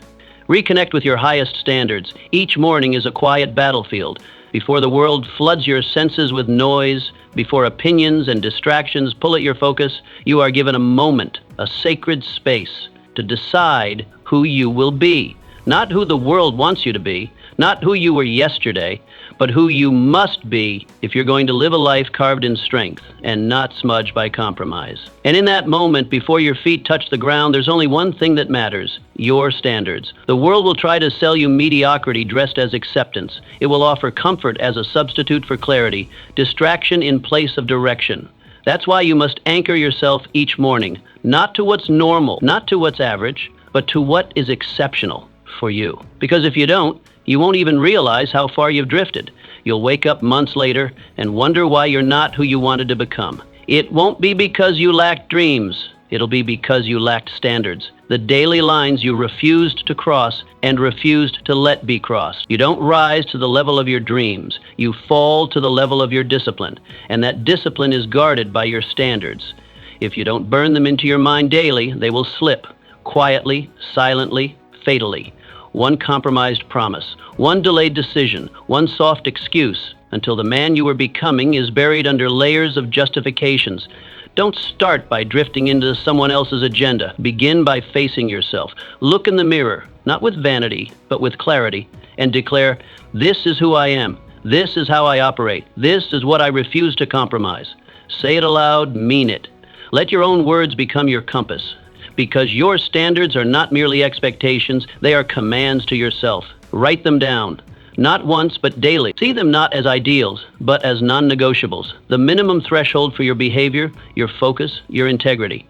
Reconnect with your highest standards. Each morning is a quiet battlefield. Before the world floods your senses with noise, before opinions and distractions pull at your focus, you are given a moment, a sacred space, to decide who you will be. Not who the world wants you to be, not who you were yesterday, but who you must be if you're going to live a life carved in strength and not smudged by compromise. And in that moment, before your feet touch the ground, there's only one thing that matters: your standards. The world will try to sell you mediocrity dressed as acceptance. It will offer comfort as a substitute for clarity, distraction in place of direction. That's why you must anchor yourself each morning, not to what's normal, not to what's average, but to what is exceptional for you. Because if you don't, you won't even realize how far you've drifted. You'll wake up months later and wonder why you're not who you wanted to become. It won't be because you lacked dreams. It'll be because you lacked standards. The daily lines you refused to cross and refused to let be crossed. You don't rise to the level of your dreams. You fall to the level of your discipline. And that discipline is guarded by your standards. If you don't burn them into your mind daily, they will slip, quietly, silently, fatally. One compromised promise, one delayed decision, one soft excuse, until the man you are becoming is buried under layers of justifications. Don't start by drifting into someone else's agenda. Begin by facing yourself. Look in the mirror, not with vanity, but with clarity, and declare, this is who I am. This is how I operate. This is what I refuse to compromise. Say it aloud, mean it. Let your own words become your compass. Because your standards are not merely expectations, they are commands to yourself. Write them down. Not once, but daily. See them not as ideals, but as non-negotiables, the minimum threshold for your behavior, your focus, your integrity.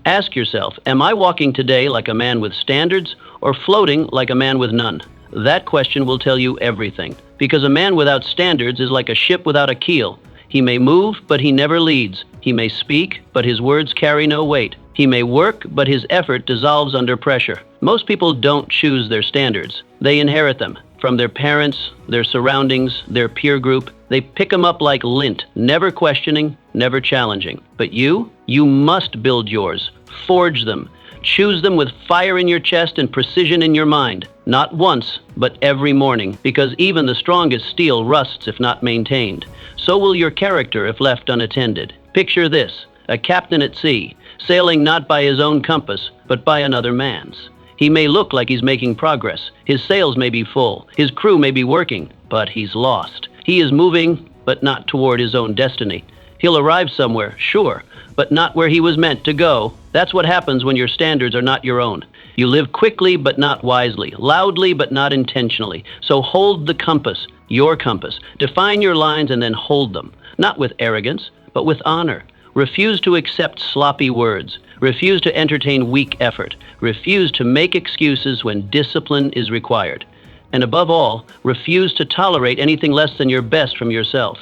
Ask yourself, am I walking today like a man with standards or floating like a man with none? That question will tell you everything, because a man without standards is like a ship without a keel. He may move, but he never leads. He may speak, but his words carry no weight. He may work, but his effort dissolves under pressure. Most people don't choose their standards. They inherit them from their parents, their surroundings, their peer group. They pick them up like lint, never questioning, never challenging. But you must build yours, forge them, choose them with fire in your chest and precision in your mind. Not once, but every morning, because even the strongest steel rusts if not maintained. So will your character if left unattended. Picture this, a captain at sea, sailing not by his own compass, but by another man's. He may look like he's making progress. His sails may be full. His crew may be working, but he's lost. He is moving, but not toward his own destiny. He'll arrive somewhere, sure, but not where he was meant to go. That's what happens when your standards are not your own. You live quickly, but not wisely, loudly, but not intentionally. So hold the compass, your compass. Define your lines and then hold them, not with arrogance, but with honor. Refuse to accept sloppy words. Refuse to entertain weak effort. Refuse to make excuses when discipline is required. And above all, refuse to tolerate anything less than your best from yourself.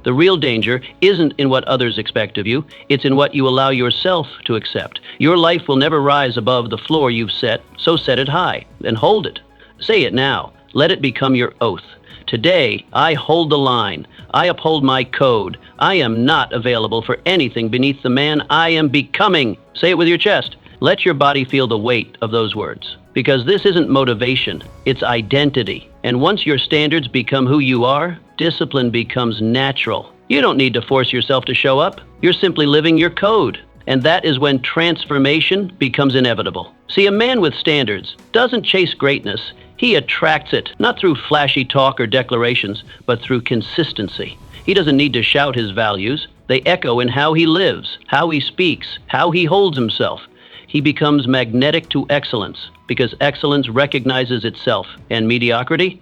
The real danger isn't in what others expect of you, it's in what you allow yourself to accept. Your life will never rise above the floor you've set, so set it high, and hold it. Say it now. Let it become your oath. Today, I hold the line. I uphold my code. I am not available for anything beneath the man I am becoming. Say it with your chest. Let your body feel the weight of those words. Because this isn't motivation, it's identity. And once your standards become who you are, discipline becomes natural. You don't need to force yourself to show up. You're simply living your code. And that is when transformation becomes inevitable. See, a man with standards doesn't chase greatness. He attracts it, not through flashy talk or declarations, but through consistency. He doesn't need to shout his values. They echo in how he lives, how he speaks, how he holds himself. He becomes magnetic to excellence, because excellence recognizes itself, and mediocrity,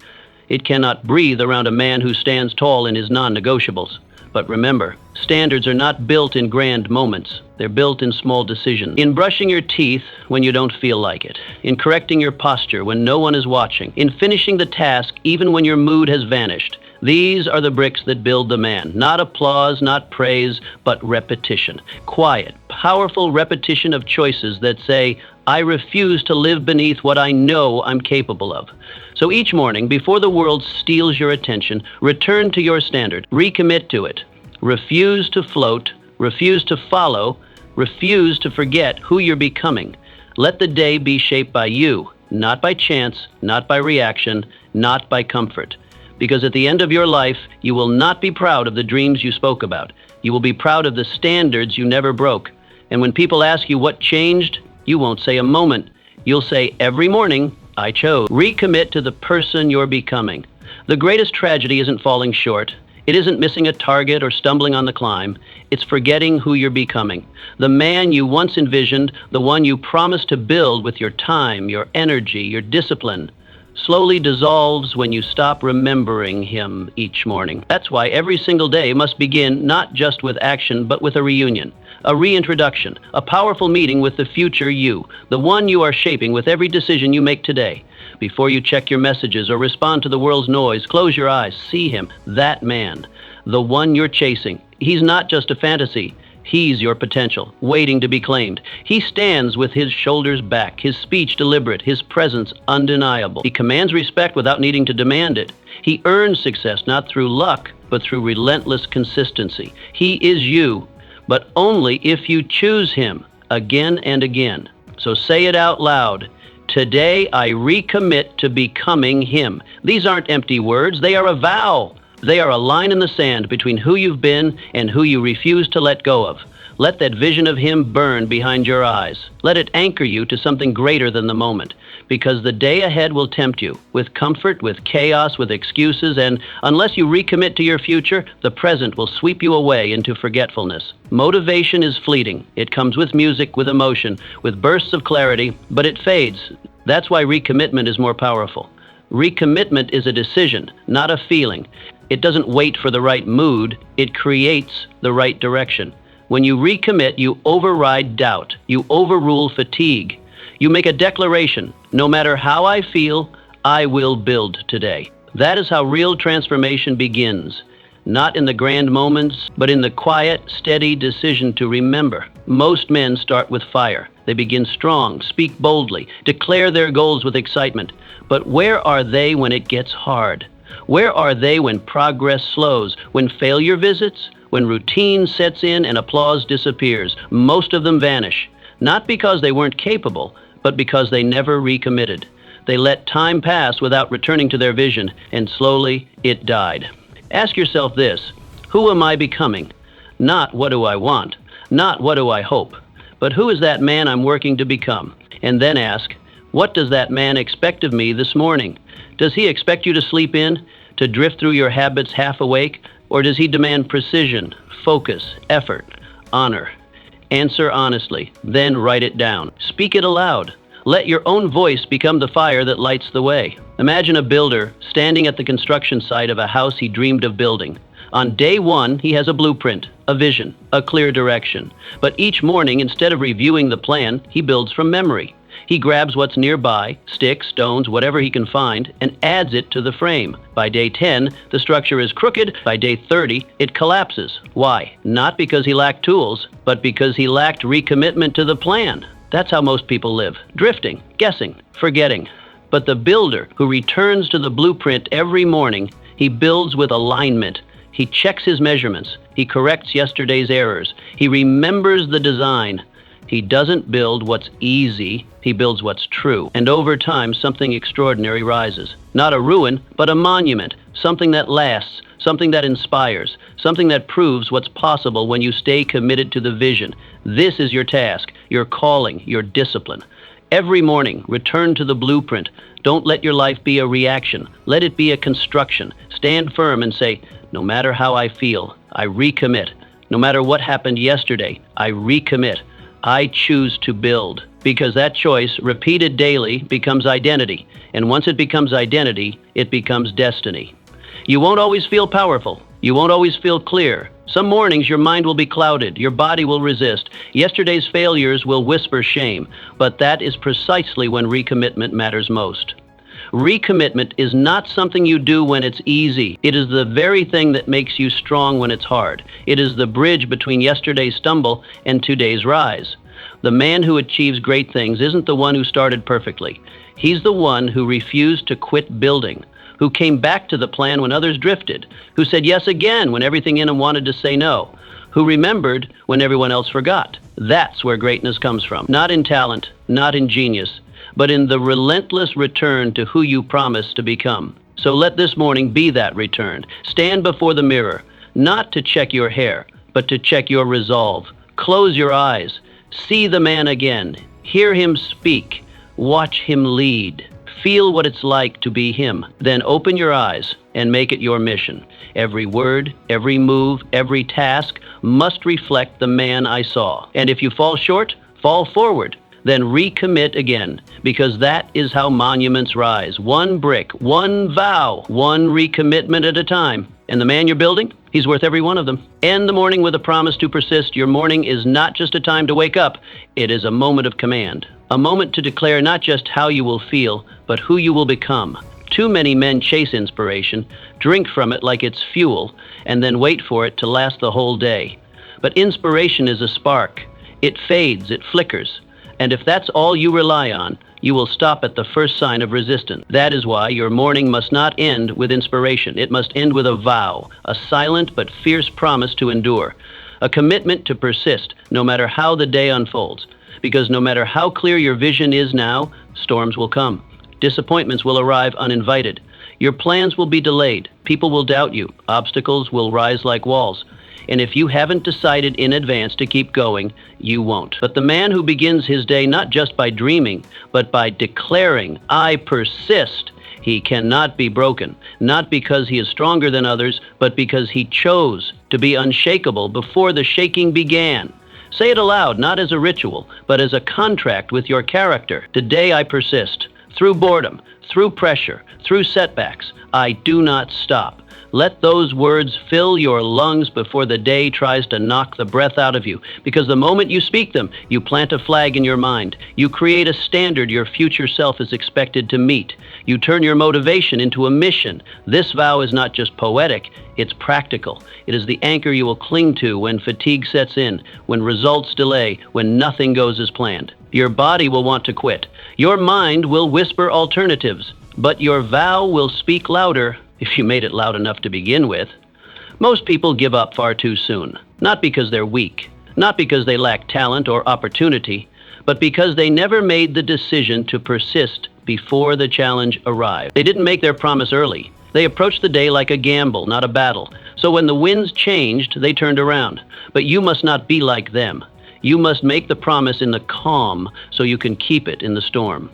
it cannot breathe around a man who stands tall in his non-negotiables. But remember, standards are not built in grand moments. They're built in small decisions. In brushing your teeth when you don't feel like it. In correcting your posture when no one is watching. In finishing the task even when your mood has vanished. These are the bricks that build the man. Not applause, not praise, but repetition. Quiet, powerful repetition of choices that say, I refuse to live beneath what I know I'm capable of. So each morning, before the world steals your attention, return to your standard. Recommit to it. Refuse to float. Refuse to follow. Refuse to forget who you're becoming. Let the day be shaped by you, not by chance, not by reaction, not by comfort. Because at the end of your life, you will not be proud of the dreams you spoke about. You will be proud of the standards you never broke. And when people ask you what changed, you won't say a moment. You'll say, every morning, I chose. Recommit to the person you're becoming. The greatest tragedy isn't falling short. It isn't missing a target or stumbling on the climb. It's forgetting who you're becoming. The man you once envisioned, the one you promised to build with your time, your energy, your discipline, slowly dissolves when you stop remembering him each morning. That's why every single day must begin not just with action, but with a reunion, a reintroduction, a powerful meeting with the future you, the one you are shaping with every decision you make today. Before you check your messages or respond to the world's noise, close your eyes, see him, that man, the one you're chasing. He's not just a fantasy. He's your potential, waiting to be claimed. He stands with his shoulders back, his speech deliberate, his presence undeniable. He commands respect without needing to demand it. He earns success not through luck, but through relentless consistency. He is you, but only if you choose him again and again. So say it out loud. Today I recommit to becoming him. These aren't empty words, they are a vow. They are a line in the sand between who you've been and who you refuse to let go of. Let that vision of him burn behind your eyes. Let it anchor you to something greater than the moment, because the day ahead will tempt you with comfort, with chaos, with excuses, and unless you recommit to your future, the present will sweep you away into forgetfulness. Motivation is fleeting. It comes with music, with emotion, with bursts of clarity, but it fades. That's why recommitment is more powerful. Recommitment is a decision, not a feeling. It doesn't wait for the right mood, it creates the right direction. When you recommit, you override doubt, you overrule fatigue. You make a declaration, no matter how I feel, I will build today. That is how real transformation begins. Not in the grand moments, but in the quiet, steady decision to remember. Most men start with fire. They begin strong, speak boldly, declare their goals with excitement. But where are they when it gets hard? Where are they when progress slows, when failure visits, when routine sets in and applause disappears? Most of them vanish, not because they weren't capable, but because they never recommitted. They let time pass without returning to their vision, and slowly it died. Ask yourself this: who am I becoming? Not what do I want, not what do I hope, but who is that man I'm working to become? And then ask, what does that man expect of me this morning? Does he expect you to sleep in, to drift through your habits half awake, or does he demand precision, focus, effort, honor? Answer honestly, then write it down. Speak it aloud. Let your own voice become the fire that lights the way. Imagine a builder standing at the construction site of a house he dreamed of building. On day one, he has a blueprint, a vision, a clear direction. But each morning, instead of reviewing the plan, he builds from memory. He grabs what's nearby, sticks, stones, whatever he can find, and adds it to the frame. By day 10, the structure is crooked. By day 30, it collapses. Why? Not because he lacked tools, but because he lacked recommitment to the plan. That's how most people live, drifting, guessing, forgetting. But the builder who returns to the blueprint every morning, he builds with alignment. He checks his measurements. He corrects yesterday's errors. He remembers the design. He doesn't build what's easy, he builds what's true. And over time, something extraordinary rises. Not a ruin, but a monument, something that lasts, something that inspires, something that proves what's possible when you stay committed to the vision. This is your task, your calling, your discipline. Every morning, return to the blueprint. Don't let your life be a reaction. Let it be a construction. Stand firm and say, no matter how I feel, I recommit. No matter what happened yesterday, I recommit. I choose to build, because that choice, repeated daily, becomes identity. And once it becomes identity, it becomes destiny. You won't always feel powerful. You won't always feel clear. Some mornings your mind will be clouded. Your body will resist. Yesterday's failures will whisper shame. But that is precisely when recommitment matters most. Recommitment is not something you do when it's easy. It is the very thing that makes you strong when it's hard. It is the bridge between yesterday's stumble and today's rise. The man who achieves great things isn't the one who started perfectly. He's the one who refused to quit building, who came back to the plan when others drifted, who said yes again when everything in him wanted to say no, who remembered when everyone else forgot. That's where greatness comes from. Not in talent, not in genius, but in the relentless return to who you promised to become. So let this morning be that return. Stand before the mirror, not to check your hair, but to check your resolve. Close your eyes. See the man again. Hear him speak. Watch him lead. Feel what it's like to be him. Then open your eyes and make it your mission. Every word, every move, every task must reflect the man I saw. And if you fall short, fall forward. Then recommit again, because that is how monuments rise. One brick, one vow, one recommitment at a time. And the man you're building, he's worth every one of them. End the morning with a promise to persist. Your morning is not just a time to wake up. It is a moment of command. A moment to declare not just how you will feel, but who you will become. Too many men chase inspiration, drink from it like it's fuel, and then wait for it to last the whole day. But inspiration is a spark. It fades, it flickers. And if that's all you rely on, you will stop at the first sign of resistance. That is why your morning must not end with inspiration. It must end with a vow, a silent but fierce promise to endure, a commitment to persist no matter how the day unfolds. Because no matter how clear your vision is now, storms will come. Disappointments will arrive uninvited. Your plans will be delayed. People will doubt you. Obstacles will rise like walls. And if you haven't decided in advance to keep going, you won't. But the man who begins his day not just by dreaming, but by declaring, I persist, he cannot be broken. Not because he is stronger than others, but because he chose to be unshakable before the shaking began. Say it aloud, not as a ritual, but as a contract with your character. Today I persist. Through boredom, through pressure, through setbacks. I do not stop. Let those words fill your lungs before the day tries to knock the breath out of you, because the moment you speak them, you plant a flag in your mind. You create a standard your future self is expected to meet. You turn your motivation into a mission. This vow is not just poetic, it's practical. It is the anchor you will cling to when fatigue sets in, when results delay, when nothing goes as planned. Your body will want to quit. Your mind will whisper alternatives, but your vow will speak louder if you made it loud enough to begin with. Most people give up far too soon, not because they're weak, not because they lack talent or opportunity, but because they never made the decision to persist before the challenge arrived. They didn't make their promise early. They approached the day like a gamble, not a battle. So when the winds changed, they turned around. But you must not be like them. You must make the promise in the calm so you can keep it in the storm.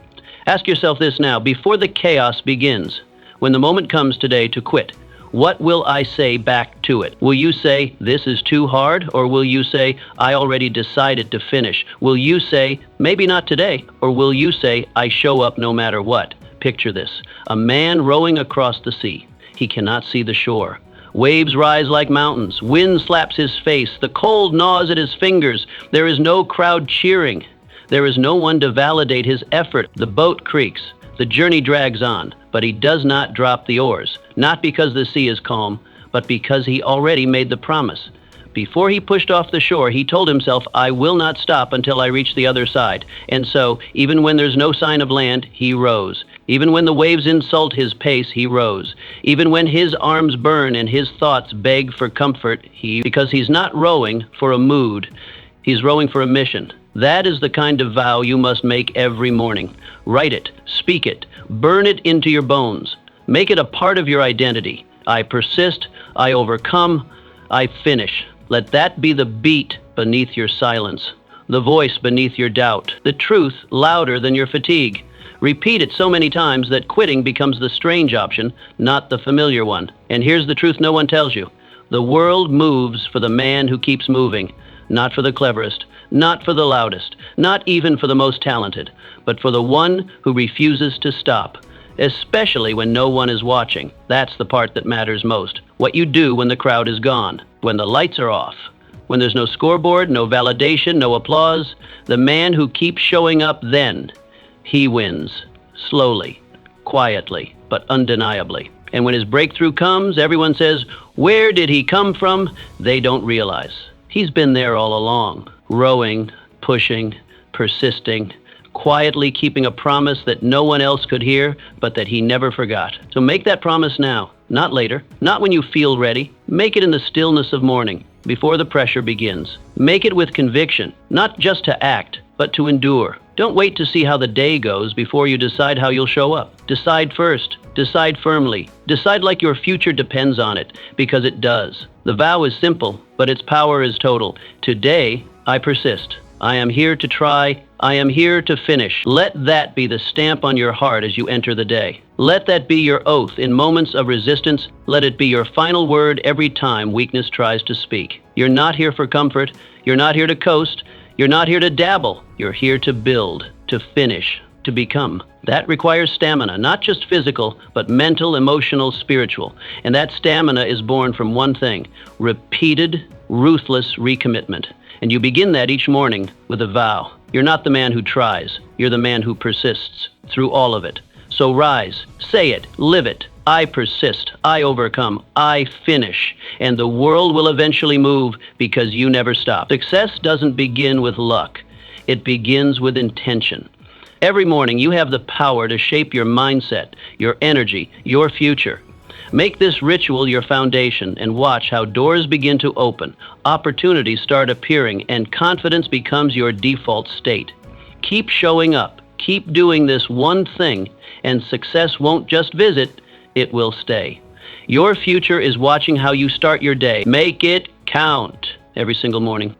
Ask yourself this now, before the chaos begins. When the moment comes today to quit, what will I say back to it? Will you say, this is too hard? Or will you say, I already decided to finish? Will you say, maybe not today? Or will you say, I show up no matter what? Picture this, a man rowing across the sea. He cannot see the shore. Waves rise like mountains. Wind slaps his face. The cold gnaws at his fingers. There is no crowd cheering. There is no one to validate his effort. The boat creaks. The journey drags on, but he does not drop the oars, not because the sea is calm, but because he already made the promise. Before he pushed off the shore, he told himself, I will not stop until I reach the other side. And so, even when there's no sign of land, he rows. Even when the waves insult his pace, he rows. Even when his arms burn and his thoughts beg for comfort, because he's not rowing for a mood, he's rowing for a mission. That is the kind of vow you must make every morning. Write it, speak it, burn it into your bones. Make it a part of your identity. I persist, I overcome, I finish. Let that be the beat beneath your silence, the voice beneath your doubt, the truth louder than your fatigue. Repeat it so many times that quitting becomes the strange option, not the familiar one. And here's the truth no one tells you. The world moves for the man who keeps moving, not for the cleverest, not for the loudest, not even for the most talented, but for the one who refuses to stop, especially when no one is watching. That's the part that matters most. What you do when the crowd is gone, when the lights are off, when there's no scoreboard, no validation, no applause. The man who keeps showing up then, he wins, slowly, quietly, but undeniably. And when his breakthrough comes, everyone says, where did he come from? They don't realize. He's been there all along, rowing, pushing, persisting, quietly keeping a promise that no one else could hear, but that he never forgot. So make that promise now, not later, not when you feel ready. Make it in the stillness of morning, before the pressure begins. Make it with conviction, not just to act, but to endure. Don't wait to see how the day goes before you decide how you'll show up. Decide first. Decide firmly. Decide like your future depends on it, because it does. The vow is simple, but its power is total. Today, I persist. I am here to try. I am here to finish. Let that be the stamp on your heart as you enter the day. Let that be your oath in moments of resistance. Let it be your final word every time weakness tries to speak. You're not here for comfort. You're not here to coast. You're not here to dabble. You're here to build, to finish, to become. That requires stamina, not just physical, but mental, emotional, spiritual. And that stamina is born from one thing: repeated, ruthless recommitment. And you begin that each morning with a vow. You're not the man who tries. You're the man who persists through all of it. So rise, say it, live it. I persist, I overcome, I finish. And the world will eventually move because you never stop. Success doesn't begin with luck. It begins with intention. Every morning you have the power to shape your mindset, your energy, your future. Make this ritual your foundation and watch how doors begin to open, opportunities start appearing, and confidence becomes your default state. Keep showing up, keep doing this one thing, and success won't just visit, it will stay. Your future is watching how you start your day. Make it count every single morning.